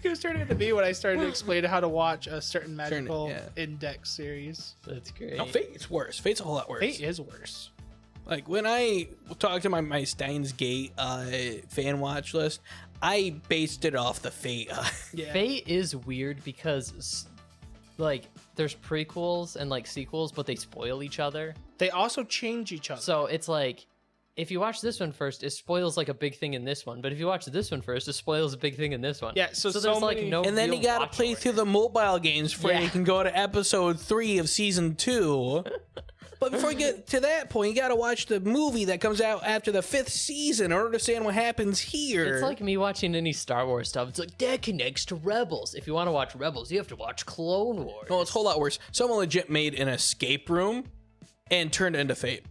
Speaker 2: He was turning into me when I started to explain how to watch a certain magical
Speaker 3: yeah.
Speaker 2: index series.
Speaker 1: That's great.
Speaker 3: No, Fate's worse. Fate's a whole lot worse.
Speaker 2: Fate is worse.
Speaker 3: Like when I talked to my Steins Gate fan watch list, I based it off the Fate.
Speaker 2: Yeah.
Speaker 1: Fate is weird because, like, there's prequels and like sequels, but they spoil each other.
Speaker 2: They also change each other.
Speaker 1: So it's like, if you watch this one first, it spoils like a big thing in this one. But if you watch this one first, it spoils a big thing in this one.
Speaker 2: Yeah, so
Speaker 1: there's like
Speaker 2: many-
Speaker 1: no.
Speaker 3: And then
Speaker 1: real
Speaker 3: you gotta
Speaker 1: watch
Speaker 3: play
Speaker 1: order.
Speaker 3: through the mobile games before
Speaker 1: Yeah.
Speaker 3: you can go to episode 3 of season 2. But before you get to that point, you gotta watch the movie that comes out after the 5th season in order to understand what happens here.
Speaker 1: It's like me watching any Star Wars stuff. It's like that connects to Rebels. If you want to watch Rebels, you have to watch Clone Wars.
Speaker 3: No, it's a whole lot worse. Someone legit made an escape room and turned it into Fate.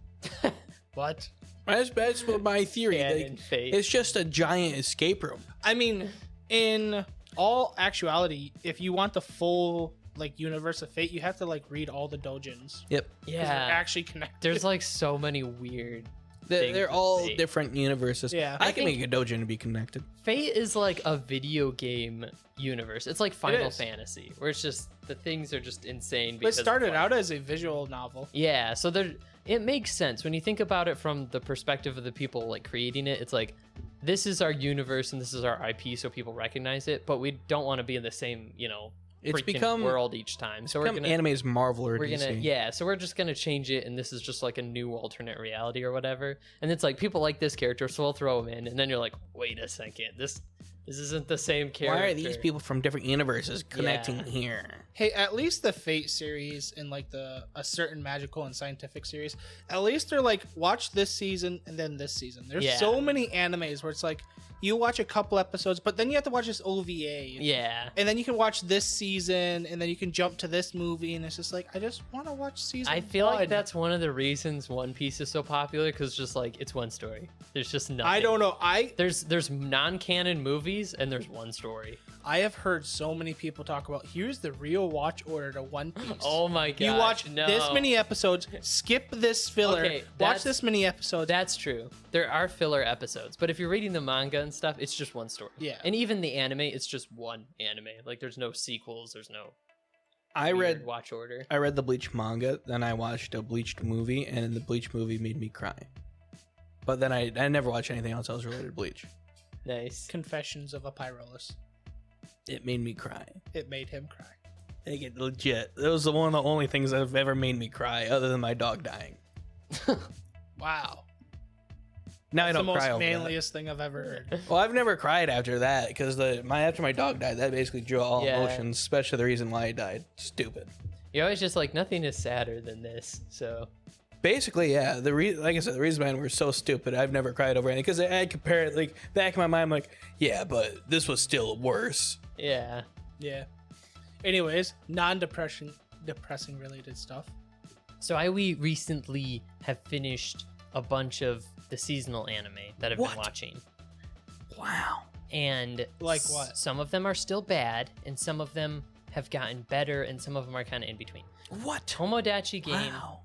Speaker 2: What?
Speaker 3: That's what my theory.
Speaker 1: Yeah,
Speaker 3: Like,
Speaker 1: in Fate.
Speaker 3: it's just a giant escape room.
Speaker 2: I mean, in all actuality, if you want the full like universe of Fate, you have to like read all the dojins.
Speaker 3: Yep.
Speaker 2: 'Cause they're
Speaker 1: Yeah,
Speaker 2: actually connected.
Speaker 1: there's like so many weird.
Speaker 3: They're
Speaker 1: things
Speaker 3: all
Speaker 1: with Fate.
Speaker 3: different universes.
Speaker 2: Yeah.
Speaker 3: I
Speaker 1: I
Speaker 3: can
Speaker 1: think-
Speaker 3: make a dojo to be connected.
Speaker 1: Fate is like a video game universe. It's like Final
Speaker 2: is.
Speaker 1: Fantasy, where it's just the things are just insane.
Speaker 2: But it
Speaker 1: Because of,
Speaker 2: started
Speaker 1: like-
Speaker 2: out as a visual novel.
Speaker 1: Yeah, so there it makes sense when you think about it from the perspective of the people like creating it. It's like this is our universe and this is our IP, so people recognize it. But we don't want to be in the same,
Speaker 3: It's
Speaker 1: freaking
Speaker 3: become
Speaker 1: world each time. So
Speaker 3: become anime's Marvel or
Speaker 1: we're
Speaker 3: DC.
Speaker 1: gonna so we're just gonna change it, and this is just like a new alternate reality or whatever. And it's like people like this character, so we'll throw him in, and then you're like, wait a second, this isn't the same character.
Speaker 3: Why are these people from different universes connecting
Speaker 1: Yeah.
Speaker 3: here?
Speaker 2: Hey, at least the Fate series and like a certain magical and scientific series, at least they're like watch this season and then this season. There's
Speaker 1: Yeah.
Speaker 2: so many animes where it's like you watch a couple episodes, but then you have to watch this OVA.
Speaker 1: Yeah.
Speaker 2: And then you can watch this season, and then you can jump to this movie, and it's just like I just want to watch season.
Speaker 1: I feel like
Speaker 2: one.
Speaker 1: that's one of the reasons One Piece is so popular, because just like it's one story. There's just nothing.
Speaker 2: I don't know.
Speaker 1: There's non-canon movies and there's one story.
Speaker 2: I have heard so many people talk about here's the real watch order to One Piece.
Speaker 1: Oh my god!
Speaker 2: You watch
Speaker 1: no.
Speaker 2: this many episodes, skip this filler,
Speaker 1: Okay,
Speaker 2: watch
Speaker 1: that's-
Speaker 2: this many episodes.
Speaker 1: That's true. There are filler episodes, but if you're reading the manga and stuff, it's just one story.
Speaker 2: Yeah.
Speaker 1: And even the anime, it's just one anime. Like there's no sequels. There's no.
Speaker 3: I
Speaker 1: weird
Speaker 3: read
Speaker 1: watch order.
Speaker 3: I read the Bleach manga, then I watched a Bleach movie, and the Bleach movie made me cry. But then I never watched anything else that was related to Bleach.
Speaker 1: Nice.
Speaker 2: Confessions of a Pyrolus.
Speaker 3: It made me cry.
Speaker 2: It made him cry.
Speaker 3: Like it legit. That was one of the only things that have ever made me cry, other than my dog dying.
Speaker 2: Wow.
Speaker 3: Now I
Speaker 2: It's the
Speaker 3: don't
Speaker 2: most
Speaker 3: cry over that.
Speaker 2: manliest thing I've ever heard.
Speaker 3: Well, I've never cried after that because after my dog died, that basically drew all
Speaker 1: Yeah.
Speaker 3: emotions, especially the reason why he died. Stupid.
Speaker 1: You're always just like nothing is sadder than this. So
Speaker 3: Basically, yeah. Like I said, the reason why we're so stupid, I've never cried over anything because I compare it like back in my mind, I'm like, yeah, but this was still worse.
Speaker 1: yeah.
Speaker 2: Yeah. Anyways, depressing related stuff.
Speaker 1: So we recently have finished a bunch of the seasonal anime that I've
Speaker 3: What?
Speaker 1: been watching.
Speaker 3: Wow.
Speaker 1: And
Speaker 2: Like what?
Speaker 1: Some of them are still bad, and some of them have gotten better, and some of them are kind of in between.
Speaker 3: What?
Speaker 1: Tomodachi Game
Speaker 3: Wow.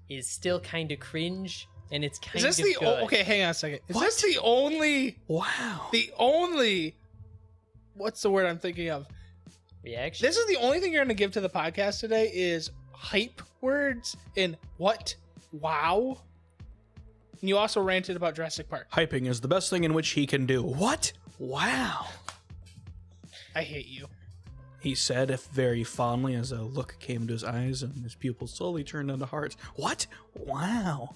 Speaker 1: is still kind of cringe, and it's kind
Speaker 2: Is this
Speaker 1: of
Speaker 2: the
Speaker 1: good.
Speaker 2: okay? Hang on a second. Is
Speaker 3: What?
Speaker 2: this the only?
Speaker 3: Wow.
Speaker 2: What's the word I'm thinking of?
Speaker 1: reaction?
Speaker 2: This is the only thing you're going to give to the podcast today is hype words and what? Wow. And you also ranted about Jurassic Park.
Speaker 3: Hyping is the best thing in which he can do. What? Wow.
Speaker 2: I hate you.
Speaker 3: He said, if very fondly, as a look came to his eyes and his pupils slowly turned into hearts. What? Wow.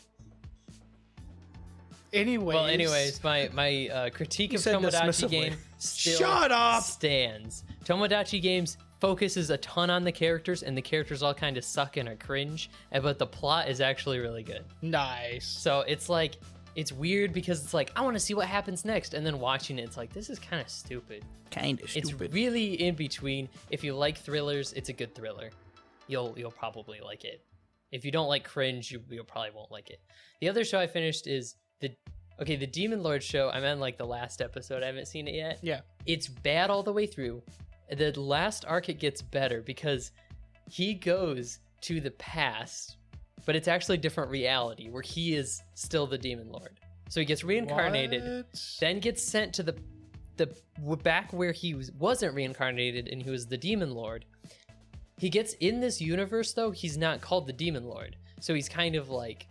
Speaker 2: Anyways,
Speaker 1: my critique of
Speaker 3: said
Speaker 1: Tomodachi
Speaker 3: dismissively.
Speaker 1: Game still
Speaker 2: Shut up!
Speaker 1: stands. Tomodachi Games focuses a ton on the characters, and the characters all kind of suck and are cringe, but the plot is actually really good.
Speaker 2: Nice.
Speaker 1: So it's like, it's weird because it's like, I want to see what happens next, and then watching it, it's like, this is kind of stupid.
Speaker 3: Kind of
Speaker 1: It's
Speaker 3: stupid.
Speaker 1: really in between. If you like thrillers, it's a good thriller. You'll probably like it. If you don't like cringe, you probably won't like it. The other show I finished is the Demon Lord show. I'm on like the last episode. I haven't seen it yet.
Speaker 2: Yeah.
Speaker 1: It's bad all the way through. The last arc, it gets better because he goes to the past, but it's actually a different reality where he is still the Demon Lord. So he gets reincarnated,
Speaker 2: What?
Speaker 1: then gets sent to the back where he wasn't reincarnated and he was the Demon Lord. He gets in this universe though, he's not called the Demon Lord. So he's kind of like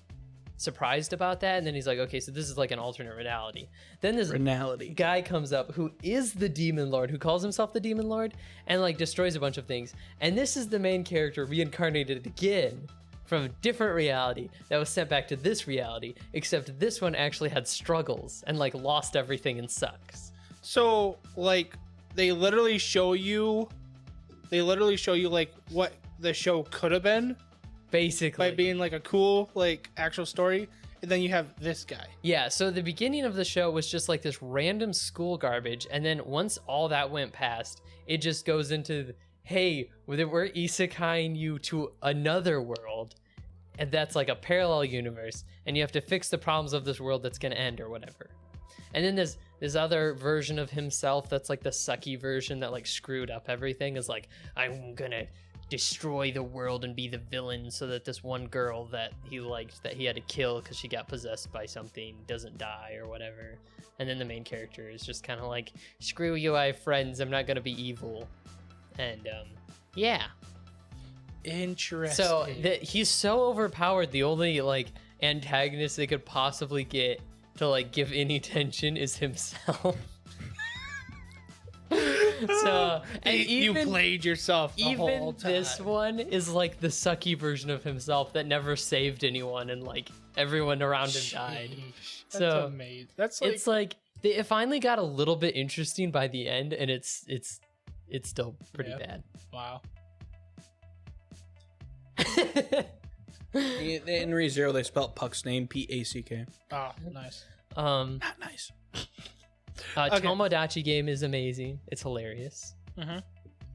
Speaker 1: surprised about that, and then he's like, okay, so this is like an alternate reality. Then this
Speaker 3: Reality.
Speaker 1: guy comes up who is the Demon Lord, who calls himself the Demon Lord, and like destroys a bunch of things. And this is the main character reincarnated again from a different reality that was sent back to this reality, except this one actually had struggles and like lost everything and sucks.
Speaker 2: So, like, they literally show you like what the show could have been
Speaker 1: Basically.
Speaker 2: by being like a cool like actual story, and then you have this guy.
Speaker 1: Yeah, so the beginning of the show was just like this random school garbage, and then once all that went past, it just goes into, hey, we're isekaiing you to another world, and that's like a parallel universe, and you have to fix the problems of this world that's gonna end or whatever. And then there's this other version of himself that's like the sucky version that like screwed up everything, is like, I'm gonna destroy the world and be the villain so that this one girl that he liked, that he had to kill because she got possessed by something, doesn't die or whatever. And then the main character is just kind of like, screw you, I have friends, I'm not gonna be evil. And yeah.
Speaker 2: Interesting.
Speaker 1: So he's so overpowered, the only like antagonist they could possibly get to like give any tension is himself. So and
Speaker 2: you played yourself the whole
Speaker 1: even
Speaker 2: time.
Speaker 1: this one is like the sucky version of himself that never saved anyone, and like everyone around him died.
Speaker 2: Sheesh, that's
Speaker 1: So,
Speaker 2: amazing. That's like,
Speaker 1: It's like it finally got a little bit interesting by the end, and it's still pretty
Speaker 2: Yep. wow.
Speaker 1: bad.
Speaker 3: In ReZero, they spelled Puck's name P-A-C-K.
Speaker 2: Oh, nice.
Speaker 1: Not
Speaker 3: nice.
Speaker 2: Okay.
Speaker 1: Tomodachi Game is amazing. It's hilarious.
Speaker 2: Mhm.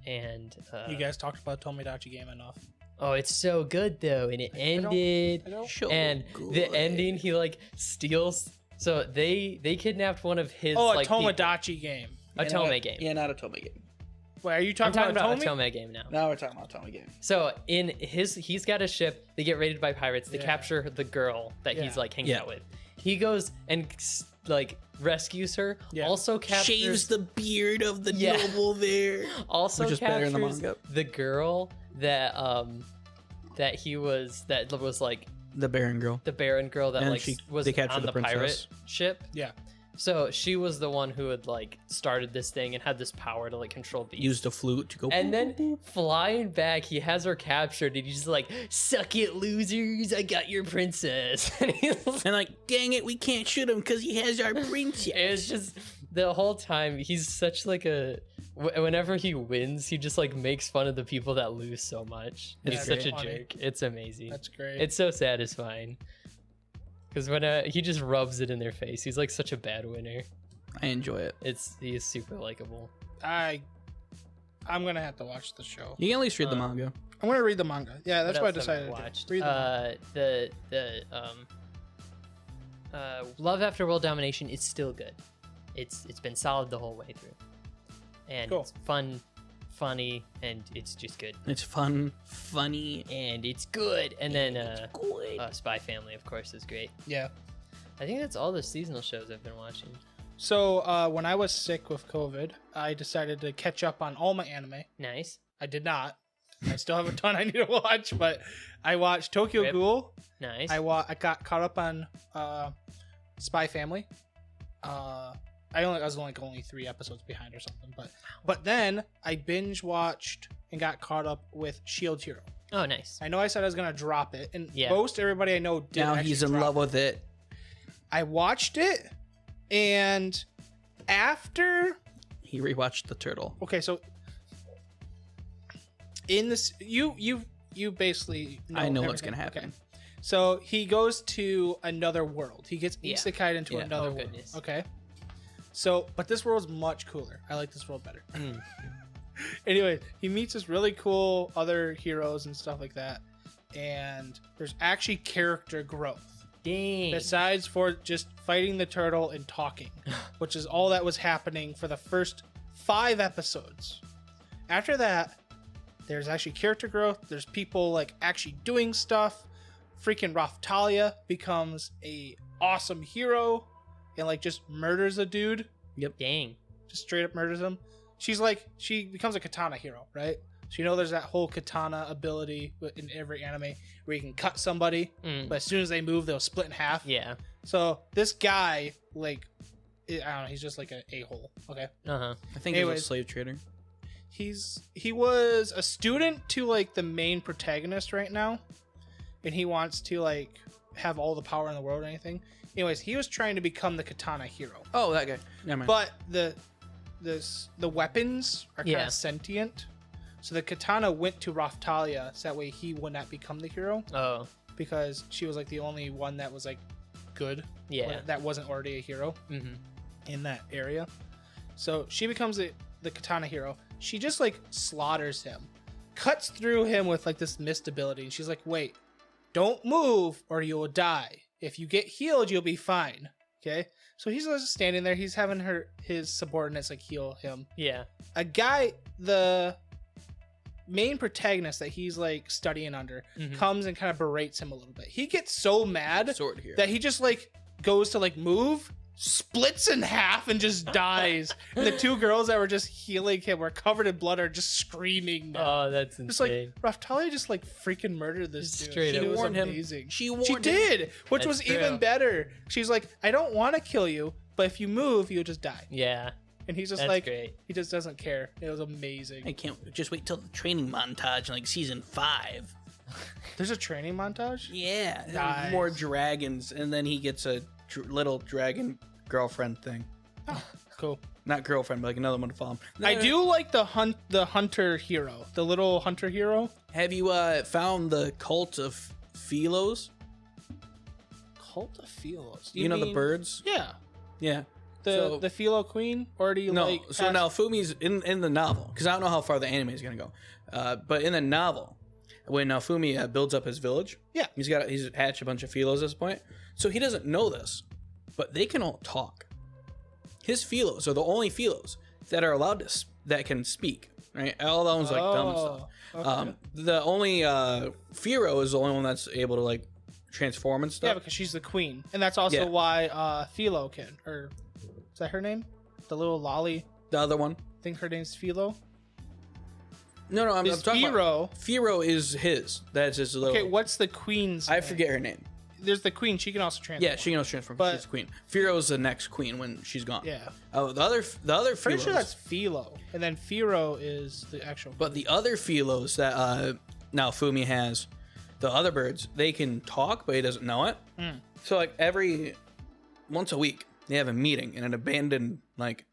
Speaker 1: And
Speaker 2: You guys talked about Tomodachi Game enough.
Speaker 1: oh, it's so good though, and it ended.
Speaker 2: I don't.
Speaker 1: And the ending, he like steals. So they kidnapped one of his.
Speaker 2: Oh, a
Speaker 1: like, people.
Speaker 2: Tomodachi game.
Speaker 1: A Tome game.
Speaker 3: Yeah, not a Tome game.
Speaker 2: Wait, are you
Speaker 1: I'm
Speaker 2: talking,
Speaker 1: talking
Speaker 2: about
Speaker 1: about
Speaker 2: Tomy?
Speaker 1: a Tome game now.
Speaker 3: Now we're talking about Tome game.
Speaker 1: So he's got a ship. They get raided by pirates. They
Speaker 2: Yeah.
Speaker 1: capture the girl that he's
Speaker 2: Yeah.
Speaker 1: like hanging
Speaker 3: Yeah.
Speaker 1: out with. He goes and like rescues her.
Speaker 2: Yeah.
Speaker 1: Also captures.
Speaker 3: Shaves the beard of the
Speaker 1: Yeah.
Speaker 3: noble there.
Speaker 1: Also
Speaker 3: Which is better in the
Speaker 1: captures
Speaker 3: manga.
Speaker 1: the girl that that was like
Speaker 3: The Baron girl.
Speaker 1: the Baron girl that
Speaker 3: And
Speaker 1: like was
Speaker 3: they captured
Speaker 1: on
Speaker 3: the
Speaker 1: the pirate
Speaker 3: princess.
Speaker 1: ship.
Speaker 2: Yeah.
Speaker 1: So she was the one who had like started this thing and had this power to like control beasts.
Speaker 3: Used a flute to go.
Speaker 1: And then flying back, he has her captured, and he's just like, "Suck it, losers! I got your princess." And he's
Speaker 3: And like, dang it, we can't shoot him because he has our princess.
Speaker 1: it's just the whole time he's such like a. Whenever he wins, he just like makes fun of the people that lose so much. He's
Speaker 2: That's
Speaker 1: such a
Speaker 2: funny.
Speaker 1: jerk. It's amazing.
Speaker 2: That's great.
Speaker 1: It's so satisfying. Because when he just rubs it in their face, he's like such a bad winner.
Speaker 3: I enjoy it.
Speaker 1: He's super likable.
Speaker 2: I'm gonna have to watch the show.
Speaker 3: You can at least read the manga.
Speaker 2: I'm gonna read the manga. Yeah, that's
Speaker 1: What
Speaker 2: what I
Speaker 1: else have
Speaker 2: decided to
Speaker 1: watched?
Speaker 2: do. Read the manga.
Speaker 1: Love After World Domination is still good. it's been solid the whole way through, and
Speaker 2: Cool.
Speaker 1: it's fun, funny, and it's just good,
Speaker 3: It's fun, funny,
Speaker 1: and it's good. And then
Speaker 3: good.
Speaker 1: Spy Family, of course, is great.
Speaker 2: Yeah.
Speaker 1: I think that's all the seasonal shows I've been watching.
Speaker 2: So when I was sick with COVID, I decided to catch up on all my anime.
Speaker 1: Nice.
Speaker 2: I did not. I still have a ton I need to watch, but I watched Tokyo
Speaker 1: Rip.
Speaker 2: Ghoul.
Speaker 1: Nice.
Speaker 2: I got caught up on Spy Family. I was only 3 episodes behind or something, but then I binge watched and got caught up with Shield Hero.
Speaker 1: Oh, nice.
Speaker 2: I know I said I was gonna drop it, and
Speaker 1: Yeah.
Speaker 2: most everybody I know did.
Speaker 3: Now
Speaker 2: actually
Speaker 3: he's in
Speaker 2: drop
Speaker 3: love with it.
Speaker 2: I watched it, and after
Speaker 3: He rewatched the turtle.
Speaker 2: okay, so in this, you basically
Speaker 3: I know what's
Speaker 2: everything.
Speaker 3: gonna happen.
Speaker 2: Okay. So he goes to another world. He gets
Speaker 1: Yeah.
Speaker 2: isekai'd into
Speaker 3: Yeah.
Speaker 2: another
Speaker 1: Oh,
Speaker 2: world.
Speaker 1: goodness.
Speaker 2: Okay. So, but this world's much cooler. I like this world better.
Speaker 1: Mm.
Speaker 2: Anyway, he meets this really cool other heroes and stuff like that. And there's actually character growth.
Speaker 1: Dang.
Speaker 2: Besides for just fighting the turtle and talking, which is all that was happening for the first 5 episodes. After that, there's actually character growth. There's people like actually doing stuff. Freaking Raphtalia becomes a awesome hero and like just murders a dude.
Speaker 1: Dang.
Speaker 2: Just straight up murders him. She becomes a katana hero, right? So you know there's that whole katana ability in every anime where you can cut somebody,
Speaker 1: Mm.
Speaker 2: but as soon as they move, they'll split in half.
Speaker 1: Yeah.
Speaker 2: So this guy, like, I don't know, he's just like an a-hole. Okay.
Speaker 1: Uh-huh.
Speaker 3: I think he's a
Speaker 2: Anyways.
Speaker 3: slave trader.
Speaker 2: He was a student to like the main protagonist right now, and he wants to like have all the power in the world or anything. Anyways, he was trying to become the katana hero,
Speaker 3: Oh, that guy. Never mind.
Speaker 2: but the weapons are kind
Speaker 1: Yeah.
Speaker 2: of sentient. So the katana went to Raphtalia, so that way he would not become the hero
Speaker 1: Oh,
Speaker 2: because she was like the only one that was like good.
Speaker 1: yeah.
Speaker 2: That wasn't already a hero
Speaker 1: Mm-hmm.
Speaker 2: in that area. So she becomes the katana hero. She just like slaughters him, cuts through him with like this mist ability. And she's like, wait, don't move or you'll die. If you get healed, you'll be fine. Okay. So he's just standing there. He's having his subordinates like heal him.
Speaker 1: Yeah.
Speaker 2: A guy, the main protagonist that he's like studying under,
Speaker 1: Mhm.
Speaker 2: comes and kind of berates him a little bit. He gets so mad
Speaker 3: sword here.
Speaker 2: that he just like goes to like move, splits in half, and just dies. And the 2 girls that were just healing him were covered in blood, are just screaming now.
Speaker 1: Oh, that's
Speaker 2: Just like
Speaker 1: insane.
Speaker 2: Raphtalia just like freaking murdered this
Speaker 1: Just
Speaker 2: dude.
Speaker 1: straight up
Speaker 2: It was
Speaker 3: warned him.
Speaker 2: amazing.
Speaker 3: She warned
Speaker 2: She
Speaker 3: him.
Speaker 2: did, which
Speaker 1: That's
Speaker 2: was
Speaker 1: true.
Speaker 2: even better. She's like, I don't want to kill you, but if you move, you'll just die.
Speaker 1: Yeah.
Speaker 2: And he's just
Speaker 1: That's
Speaker 2: like,
Speaker 1: great.
Speaker 2: he just doesn't care. It was amazing.
Speaker 3: I can't just wait till the training montage in like season 5.
Speaker 2: There's a training montage.
Speaker 3: Yeah,
Speaker 2: Nice.
Speaker 3: more dragons, and then he gets a little dragon girlfriend thing.
Speaker 2: Cool.
Speaker 3: Not girlfriend, but like another one to follow him.
Speaker 2: I do like the hunter hero, the little hunter hero.
Speaker 3: Have you found the cult of Philos?
Speaker 2: Cult of Philos.
Speaker 3: You know the
Speaker 2: mean-
Speaker 3: birds?
Speaker 2: Yeah.
Speaker 3: Yeah.
Speaker 2: The Philo Queen, or do you
Speaker 3: No,
Speaker 2: like?
Speaker 3: so now Fumi's in the novel, because I don't know how far the anime is gonna go. But in the novel, when Fumi builds up his village,
Speaker 2: Yeah.
Speaker 3: he's hatched a bunch of Philos at this point, so he doesn't know this, but they can all talk. His Philos are the only Philos that are allowed to that can speak. Right, all that one's like dumb and stuff.
Speaker 2: Okay.
Speaker 3: The only Firo is the only one that's able to like transform and
Speaker 2: Yeah,
Speaker 3: stuff.
Speaker 2: because she's the queen, and that's also
Speaker 3: Yeah.
Speaker 2: why Philo can. Or is that her name? The little lolly.
Speaker 3: The other one,
Speaker 2: I think her name's Philo.
Speaker 3: no, I'm
Speaker 2: Is
Speaker 3: talking about
Speaker 2: Firo?
Speaker 3: Firo is his. That's his little.
Speaker 2: Okay, what's the queen's?
Speaker 3: I
Speaker 2: name?
Speaker 3: forget her name.
Speaker 2: There's the queen. She can also transform.
Speaker 3: Yeah, she knows transform.
Speaker 2: But-
Speaker 3: She's the queen. Firo's the next queen when she's gone.
Speaker 2: Yeah.
Speaker 3: Oh, the other
Speaker 2: Pretty
Speaker 3: Philos,
Speaker 2: sure that's Philo, and then Firo is the actual.
Speaker 3: but the other Philos that now Fumi has, the other birds, they can talk, but he doesn't know it.
Speaker 2: Mm.
Speaker 3: So like once a week, they have a meeting in an abandoned like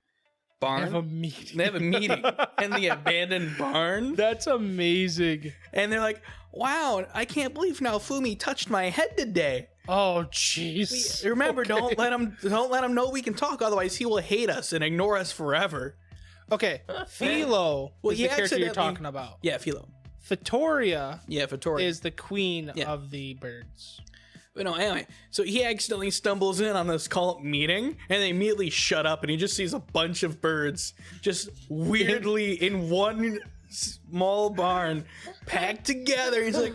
Speaker 3: barn.
Speaker 2: have a meeting.
Speaker 3: They have a meeting in the abandoned barn,
Speaker 2: That's amazing.
Speaker 3: and they're like, "Wow, I can't believe now Fumi touched my head today."
Speaker 2: Oh, jeez.
Speaker 3: Remember,
Speaker 2: Okay.
Speaker 3: don't let him know we can talk, otherwise he will hate us and ignore us forever.
Speaker 2: Okay, Philo
Speaker 3: Well,
Speaker 2: is
Speaker 3: he
Speaker 2: the character you're
Speaker 3: accidentally-
Speaker 2: talking about.
Speaker 3: Yeah, Philo.
Speaker 2: Vittoria
Speaker 3: Yeah, Vittoria.
Speaker 2: is the queen
Speaker 3: Yeah.
Speaker 2: of the birds.
Speaker 3: But no, anyway, so he accidentally stumbles in on this cult meeting, and they immediately shut up, and he just sees a bunch of birds just weirdly in one small barn packed together. He's like,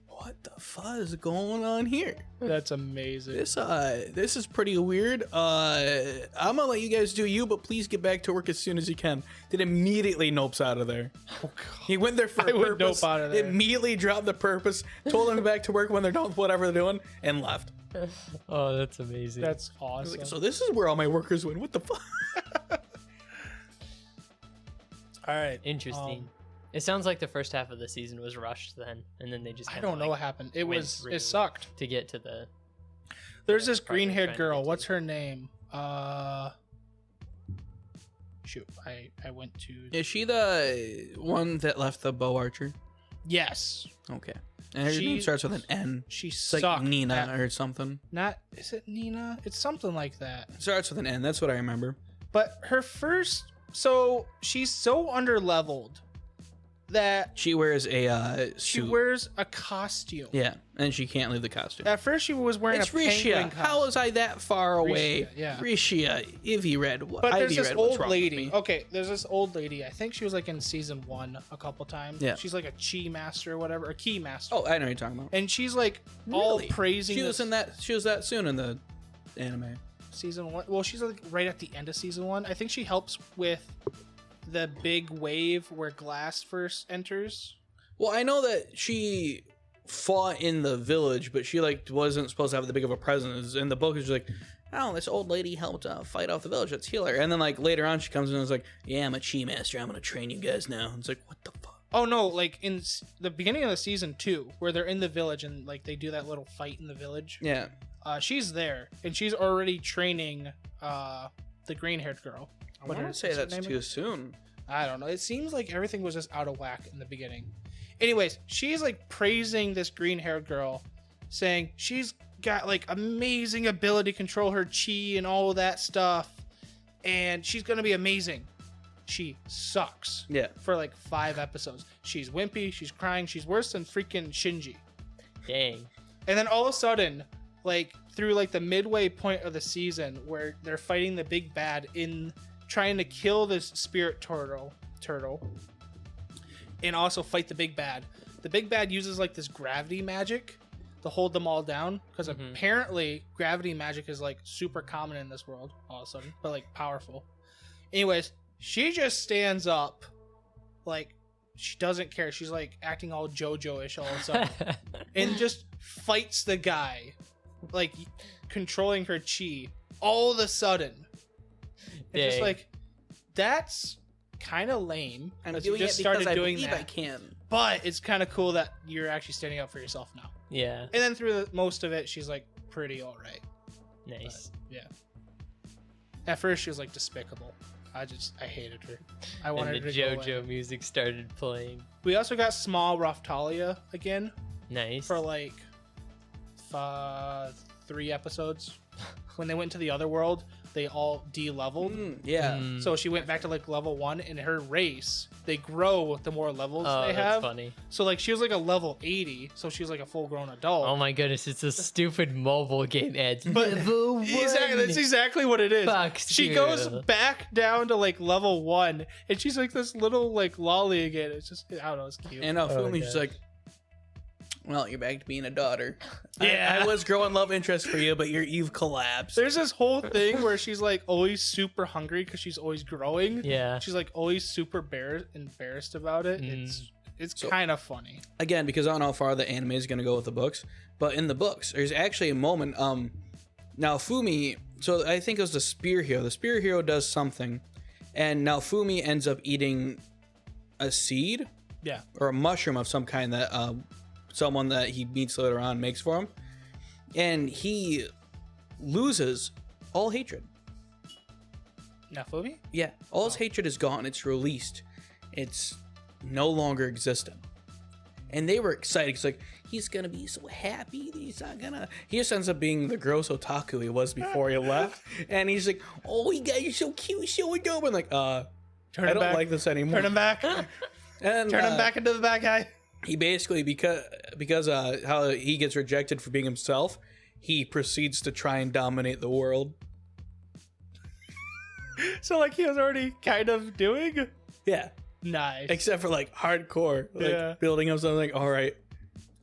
Speaker 3: what the fuck is going on here?
Speaker 2: That's amazing.
Speaker 3: This is pretty weird. I'm gonna let you guys do you, but please get back to work as soon as you can. Then immediately nopes out of there.
Speaker 2: Oh, God.
Speaker 3: He went there for
Speaker 2: I
Speaker 3: a
Speaker 2: would
Speaker 3: purpose,
Speaker 2: nope out of there.
Speaker 3: immediately dropped the purpose, told them to back to work when they're done with whatever they're doing, and left.
Speaker 1: Oh, that's amazing.
Speaker 2: That's awesome.
Speaker 3: Like, so this is where all my workers went. What the fuck?
Speaker 2: All right.
Speaker 1: Interesting. It sounds like the first half of the season was rushed then, and then they just
Speaker 2: I
Speaker 1: kinda,
Speaker 2: don't know what
Speaker 1: like,
Speaker 2: happened. It
Speaker 1: went
Speaker 2: was.
Speaker 1: through
Speaker 2: It sucked.
Speaker 1: to get to the.
Speaker 2: There's this
Speaker 1: part they're
Speaker 2: green-haired
Speaker 1: trying to
Speaker 2: girl.
Speaker 1: get
Speaker 2: What's
Speaker 1: to.
Speaker 2: her name? Shoot. I went to.
Speaker 3: Is she the one that left the bow archer?
Speaker 2: Yes.
Speaker 3: Okay. And her name
Speaker 2: She-
Speaker 3: starts with an N.
Speaker 2: She
Speaker 3: It's
Speaker 2: sucked.
Speaker 3: like Nina
Speaker 2: at-
Speaker 3: or something.
Speaker 2: Not. Is it Nina? It's something like that.
Speaker 3: It starts with an N. That's what I remember.
Speaker 2: But her first. So she's so underleveled that
Speaker 3: She wears a
Speaker 2: she
Speaker 3: suit.
Speaker 2: wears a costume.
Speaker 3: Yeah, and she can't leave the costume.
Speaker 2: At first, she was wearing
Speaker 3: It's
Speaker 2: a penguin
Speaker 3: Risha.
Speaker 2: costume.
Speaker 3: How was I that far away?
Speaker 2: Risha, yeah.
Speaker 3: Risha, Ivy Red.
Speaker 2: But there's
Speaker 3: Ivy
Speaker 2: this
Speaker 3: Red, what's
Speaker 2: old
Speaker 3: wrong with
Speaker 2: lady.
Speaker 3: me?
Speaker 2: Okay, there's this old lady. I think she was like in season 1 a couple times.
Speaker 3: Yeah.
Speaker 2: She's like a chi master or whatever, a key master.
Speaker 3: Oh, I know what you're talking about.
Speaker 2: And she's like all
Speaker 3: Really?
Speaker 2: praising.
Speaker 3: She was
Speaker 2: this
Speaker 3: in that. She was that soon in the anime.
Speaker 2: season 1. Well, she's like right at the end of season 1. I think she helps with the big wave where Glass first enters.
Speaker 3: Well, I know that she fought in the village, but she like wasn't supposed to have that big of a presence. In the book, it's like, oh, this old lady helped fight off the village. Let's heal her. And then like later on, she comes in and is like, yeah, I'm a chi master. I'm gonna train you guys now. And it's like, what the fuck?
Speaker 2: Oh no, like in the beginning of the season 2, where they're in the village and like they do that little fight in the village.
Speaker 3: Yeah.
Speaker 2: She's there and she's already training the green-haired girl.
Speaker 3: I want to say
Speaker 2: what's her
Speaker 3: that's
Speaker 2: name
Speaker 3: too
Speaker 2: again?
Speaker 3: soon.
Speaker 2: I don't know. It seems like everything was just out of whack in the beginning. Anyways, she's like praising this green-haired girl, saying she's got like amazing ability to control her chi and all of that stuff, and she's gonna be amazing. She sucks.
Speaker 3: Yeah.
Speaker 2: For like 5 episodes. She's wimpy, she's crying, she's worse than freaking Shinji.
Speaker 1: Dang.
Speaker 2: And then all of a sudden, like through like the midway point of the season where they're fighting the big bad in trying to kill this spirit turtle and also fight the big bad. The big bad uses like this gravity magic to hold them all down because apparently gravity magic is like super common in this world all of a sudden, but like powerful. Anyways, she just stands up like she doesn't care. She's like acting all JoJo-ish all of a sudden and just fights the guy, like controlling her chi all of a sudden. It's just
Speaker 1: Dang.
Speaker 2: like, that's kind of lame.
Speaker 3: I'm
Speaker 2: that
Speaker 3: doing
Speaker 2: you just
Speaker 3: it because
Speaker 2: started
Speaker 3: I
Speaker 2: doing
Speaker 3: believe
Speaker 2: that.
Speaker 3: I can.
Speaker 2: But it's kind of cool that you're actually standing up for yourself now.
Speaker 1: Yeah.
Speaker 2: And then through most of it, she's like pretty all right.
Speaker 1: Nice.
Speaker 2: Yeah. At first, she was like despicable. I hated her. I wanted
Speaker 1: And
Speaker 2: her
Speaker 1: the
Speaker 2: to go away.
Speaker 1: JoJo music started playing.
Speaker 2: We also got Small Raftalia again
Speaker 1: Nice.
Speaker 2: for like 3 episodes. When they went to the other world, they all de-leveled.
Speaker 3: Yeah.
Speaker 2: So she went back to like level 1. In her race, they grow the more levels
Speaker 1: Oh,
Speaker 2: they
Speaker 1: that's
Speaker 2: have.
Speaker 1: funny.
Speaker 2: So like she was like a level 80, so she was like a full-grown adult.
Speaker 1: Oh my goodness, it's a stupid mobile game ad.
Speaker 2: But
Speaker 1: Level
Speaker 2: exactly,
Speaker 1: one.
Speaker 2: that's exactly what it is.
Speaker 1: Fox
Speaker 2: She
Speaker 1: Zero.
Speaker 2: goes back down to like level 1, and she's like this little like lolly again. It's just, I don't know, it's cute.
Speaker 3: And Fumi's
Speaker 1: gosh.
Speaker 3: like, well, you're back to being a daughter.
Speaker 2: Yeah.
Speaker 3: I was growing love interest for you, but you've collapsed.
Speaker 2: There's this whole thing where she's like always super hungry because she's always growing.
Speaker 1: Yeah.
Speaker 2: She's like always super embarrassed about it. It's kind of funny.
Speaker 3: Again, because I don't know how far the anime is going to go with the books, but in the books, there's actually a moment. Now Fumi, so I think it was the spear hero. The spear hero does something, and now Fumi ends up eating a seed
Speaker 2: Yeah.
Speaker 3: or a mushroom of some kind that someone that he meets later on makes for him, and he loses all hatred.
Speaker 2: Nafumi?
Speaker 3: Yeah, all his hatred is gone. It's released. It's no longer existent. And they were excited. It's like, he's gonna be so happy. He's not gonna. He just ends up being the gross otaku he was before he left. And he's like, oh, you guys are so cute, so adorable. I'm like,
Speaker 2: Turn
Speaker 3: I
Speaker 2: him
Speaker 3: don't
Speaker 2: back.
Speaker 3: like this anymore.
Speaker 2: Turn him back.
Speaker 3: And,
Speaker 2: Turn him back into the bad guy.
Speaker 3: he basically because how he gets rejected for being himself, he proceeds to try and dominate the world.
Speaker 2: So like he was already kind of doing.
Speaker 3: Yeah,
Speaker 2: Nice.
Speaker 3: except for like hardcore, like
Speaker 2: Yeah.
Speaker 3: building up something. Like, all right,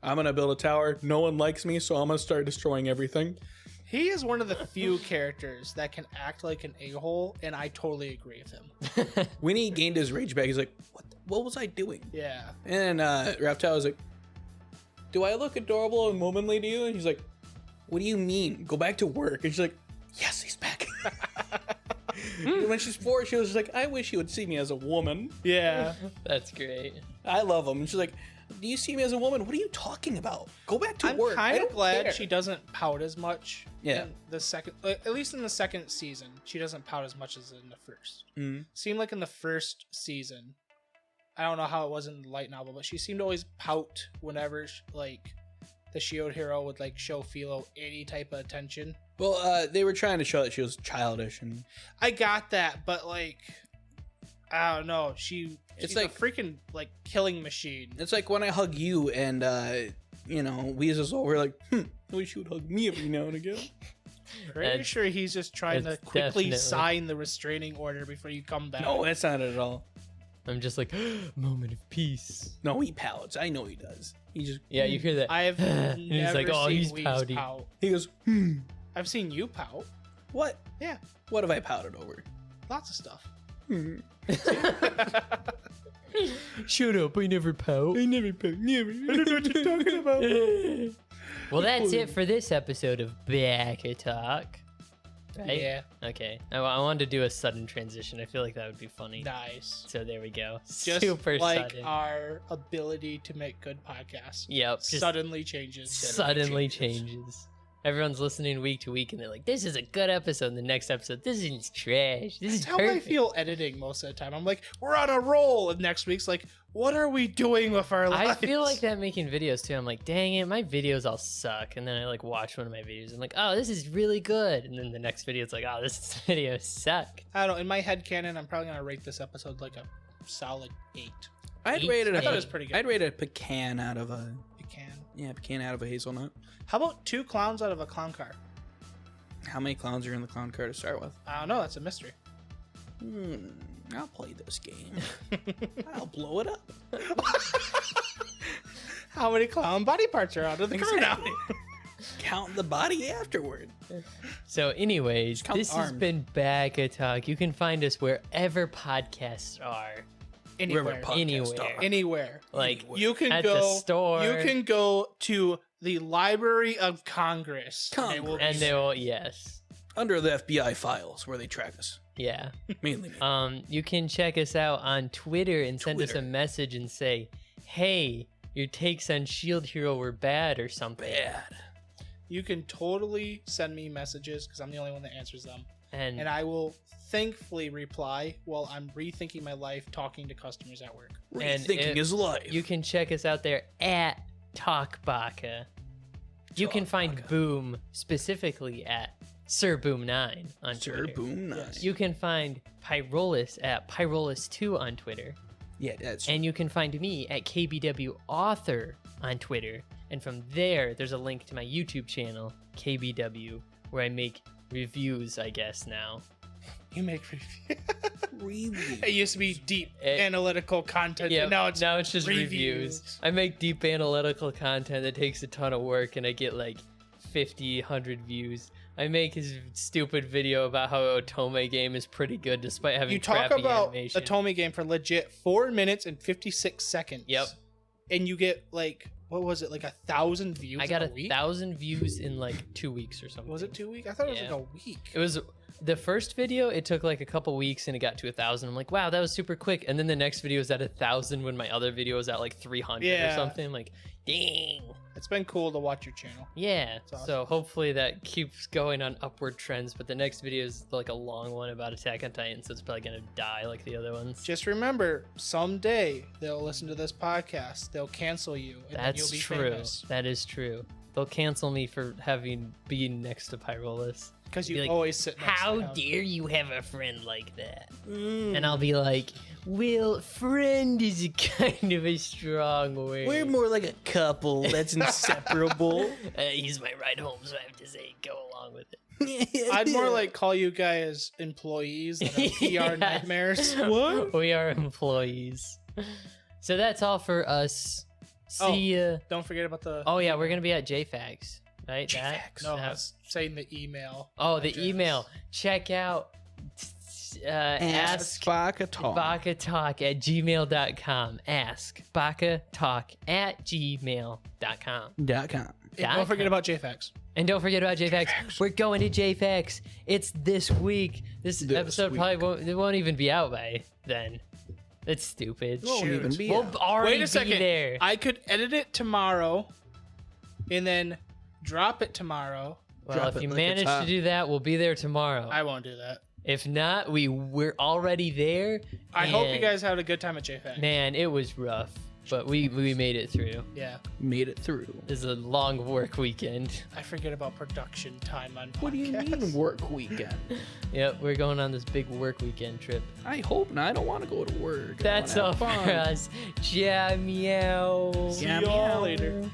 Speaker 3: I'm gonna build a tower. No one likes me, so I'm gonna start destroying everything.
Speaker 2: He is one of the few characters that can act like an a-hole, and I totally agree with him.
Speaker 3: When he gained his rage back, he's like, what was I doing?
Speaker 2: Yeah.
Speaker 3: And Reptile was like, do I look adorable and womanly to you? And he's like, what do you mean? Go back to work. And she's like, yes, he's back. When she's 4, she was just like, I wish you would see me as a woman.
Speaker 2: Yeah.
Speaker 1: That's great.
Speaker 3: I love him. And she's like, do you see me as a woman? What are you talking about? Go back to
Speaker 2: I'm
Speaker 3: work. I
Speaker 2: kind
Speaker 3: don't
Speaker 2: of glad
Speaker 3: care.
Speaker 2: she doesn't pout as much.
Speaker 3: Yeah.
Speaker 2: In the second, at least in the second season, she doesn't pout as much as in the first.
Speaker 3: Mhm.
Speaker 2: Seemed like in the first season, I don't know how it was in the light novel, but she seemed to always pout whenever like the Shield hero would like show Philo any type of attention.
Speaker 3: Well, they were trying to show that she was childish, and
Speaker 2: I got that, but like, I don't know. She's
Speaker 3: like-
Speaker 2: a freaking like killing machine.
Speaker 3: it's like when I hug you and Weasel's over like, I wish you would hug me every now and again.
Speaker 2: Pretty
Speaker 1: That's-
Speaker 2: sure he's just trying to
Speaker 1: that's
Speaker 2: quickly
Speaker 1: definitely-
Speaker 2: sign the restraining order before you come back.
Speaker 3: No, that's not it at all.
Speaker 1: I'm just like, moment of peace.
Speaker 3: No, he pouts. I know he does. He just
Speaker 1: Yeah, you hear that?
Speaker 2: I've
Speaker 1: And
Speaker 2: never
Speaker 1: he's like, oh,
Speaker 2: seen
Speaker 1: he's
Speaker 2: Weez
Speaker 1: pouty.
Speaker 2: pout.
Speaker 3: he goes,
Speaker 2: I've seen you pout.
Speaker 3: what?
Speaker 2: Yeah,
Speaker 3: What have I pouted over?
Speaker 2: lots of stuff.
Speaker 1: Shut up, I never pout.
Speaker 3: I never pout. Never.
Speaker 2: I don't know what you're talking about.
Speaker 1: Well, that's it for this episode of Baka-Talk. Right?
Speaker 2: Yeah,
Speaker 1: Okay. I wanted to do a sudden transition. I feel like that would be funny.
Speaker 2: nice.
Speaker 1: So there we go.
Speaker 2: Just
Speaker 1: Super
Speaker 2: like
Speaker 1: sudden.
Speaker 2: our ability to make good podcasts
Speaker 1: Yep. Just
Speaker 2: suddenly changes.
Speaker 1: suddenly changes. Everyone's listening week to week and they're like, this is a good episode. And the next episode, this is trash. This
Speaker 2: That's
Speaker 1: is
Speaker 2: how
Speaker 1: perfect.
Speaker 2: I feel editing most of the time. I'm like, we're on a roll. And next week's like, what are we doing with our
Speaker 1: I
Speaker 2: lives?
Speaker 1: feel like that making videos too. I'm like, dang it, my videos all suck. And then I like watch one of my videos. I'm like, oh, this is really good. And then the next video, it's like, oh, this video suck.
Speaker 2: I don't know. In my head canon, I'm probably gonna rate this episode like a solid 8.
Speaker 3: I'd
Speaker 1: Eight.
Speaker 3: rate it.
Speaker 1: I thought it
Speaker 2: was pretty good.
Speaker 3: I'd rate a pecan out of a
Speaker 2: You can.
Speaker 3: pecan out of a hazelnut.
Speaker 2: How about 2 clowns out of a clown car?
Speaker 3: How many clowns are in the clown car to start with?
Speaker 2: I don't know. That's a mystery.
Speaker 3: I'll play this game. I'll blow it up.
Speaker 2: How many clown body parts are out of the car now?
Speaker 3: Exactly. Count the body afterward.
Speaker 1: So, anyways,
Speaker 3: Count
Speaker 1: this has
Speaker 3: arms.
Speaker 1: been Baka-Talk. You can find us wherever podcasts are.
Speaker 2: Anywhere.
Speaker 3: podcasts
Speaker 1: Anywhere.
Speaker 3: are.
Speaker 2: Anywhere.
Speaker 1: Like,
Speaker 2: You can
Speaker 1: at
Speaker 2: go.
Speaker 1: the store.
Speaker 2: You can go to the Library of Congress. And it will be
Speaker 1: And they will, yes.
Speaker 3: Under the FBI files where they track us.
Speaker 1: Yeah.
Speaker 3: Mainly me.
Speaker 1: You can check us out on Twitter and send us a
Speaker 3: Twitter.
Speaker 1: message and say, hey, your takes on Shield Hero were bad or something.
Speaker 3: Bad.
Speaker 2: You can totally send me messages because I'm the only one that answers them.
Speaker 1: And
Speaker 2: And I will thankfully reply while I'm rethinking my life talking to customers at work.
Speaker 1: And
Speaker 3: Rethinking
Speaker 1: it-
Speaker 3: his life.
Speaker 1: you can check us out there at Talk Baka. You can
Speaker 3: Talk
Speaker 1: find
Speaker 3: Baka.
Speaker 1: Boom specifically at Sir Boom9 on
Speaker 3: Sir
Speaker 1: Twitter.
Speaker 3: Boom Nice.
Speaker 1: You can find Pyrolus at Pyrolus2 on Twitter.
Speaker 3: Yeah, that's
Speaker 1: And you can find me at KBW Author on Twitter. And from there, there's a link to my YouTube channel, KBW, where I make reviews, I guess, now.
Speaker 2: You make reviews.
Speaker 3: really.
Speaker 2: It used to be deep
Speaker 1: It-
Speaker 2: analytical content,
Speaker 1: Yeah,
Speaker 2: and now it's
Speaker 1: just reviews. I make deep analytical content that takes a ton of work, and I get like 50, 100 views. I make his stupid video about how Otome game is pretty good despite having
Speaker 2: You talk
Speaker 1: crappy
Speaker 2: about
Speaker 1: animation.
Speaker 2: a Tomy game for legit 4 minutes and 56 seconds.
Speaker 1: Yep.
Speaker 2: And you get like, what was it, like 1,000 views?
Speaker 1: I got
Speaker 2: in a week?
Speaker 1: 1,000 views in like 2 weeks or something.
Speaker 2: Was it 2 weeks? I thought it was
Speaker 1: Yeah.
Speaker 2: like a week.
Speaker 1: It was the first video. It took like a couple weeks and it got to 1,000. I'm like, wow, that was super quick. And then the next video was at 1,000 when my other video was at like 300
Speaker 2: Yeah.
Speaker 1: or something. I'm like, dang.
Speaker 2: It's been cool to watch your channel.
Speaker 1: Yeah.
Speaker 2: awesome.
Speaker 1: So hopefully that keeps going on upward trends. But the next video is like a long one about Attack on Titan, so it's probably gonna die like the other ones.
Speaker 2: Just remember, someday they'll listen to this podcast. They'll cancel you, and then you'll
Speaker 1: That's
Speaker 2: be
Speaker 1: true.
Speaker 2: famous.
Speaker 1: That is true. They'll cancel me for having been next to Pyrolus.
Speaker 2: Because
Speaker 1: Be
Speaker 2: you
Speaker 1: like,
Speaker 2: always sit next
Speaker 1: how
Speaker 2: to him.
Speaker 1: dare you have a friend like that?
Speaker 3: Mm.
Speaker 1: And I'll be like, well, friend is a kind of a strong word.
Speaker 3: We're more like a couple that's inseparable.
Speaker 1: He's my ride home, so I have to say, go along with it.
Speaker 2: I'd more like call you guys employees than PR
Speaker 1: Yes.
Speaker 2: nightmares.
Speaker 3: What?
Speaker 1: We are employees. So that's all for us. See ya.
Speaker 2: Don't forget about the.
Speaker 1: Oh yeah, we're gonna be at Jayfax, right?
Speaker 3: Jayfax.
Speaker 2: No, I was saying the email.
Speaker 1: Oh, the
Speaker 2: address.
Speaker 1: email. Check out ask
Speaker 3: Baka-Talk.
Speaker 1: Baka-Talk at gmail.com. Ask Baka-Talk at gmail.com.
Speaker 3: .com.
Speaker 2: And don't forget about Jayfax.
Speaker 1: And don't forget about Jayfax. We're going to Jayfax. It's this week. This episode
Speaker 3: week.
Speaker 1: probably won't even be out by then. That's stupid.
Speaker 3: Won't
Speaker 2: Shoot.
Speaker 3: even be
Speaker 1: We'll
Speaker 3: out.
Speaker 1: already
Speaker 2: Wait a second.
Speaker 1: be there.
Speaker 2: I could edit it tomorrow, and then drop it tomorrow.
Speaker 1: Well,
Speaker 3: Drop
Speaker 1: if
Speaker 3: it
Speaker 1: you
Speaker 3: like
Speaker 1: manage
Speaker 3: it's hot.
Speaker 1: to do that, we'll be there tomorrow.
Speaker 2: I won't do that.
Speaker 1: If not, we're already there.
Speaker 2: I hope you
Speaker 1: and,
Speaker 2: guys had a good time at JFAC.
Speaker 1: Man, it was rough, but we made it through.
Speaker 2: Yeah,
Speaker 3: Made it through.
Speaker 1: This is a long work weekend.
Speaker 2: I forget about production time on podcasts.
Speaker 3: What do you mean work weekend?
Speaker 1: Yep, we're going on this big work weekend trip.
Speaker 3: I hope not. I don't want to go to work. I
Speaker 1: That's
Speaker 3: wanna
Speaker 1: all
Speaker 3: have
Speaker 1: for
Speaker 3: fun.
Speaker 1: us. Ja meow.
Speaker 2: See
Speaker 3: Yeah,
Speaker 2: y'all
Speaker 3: meow.
Speaker 2: later.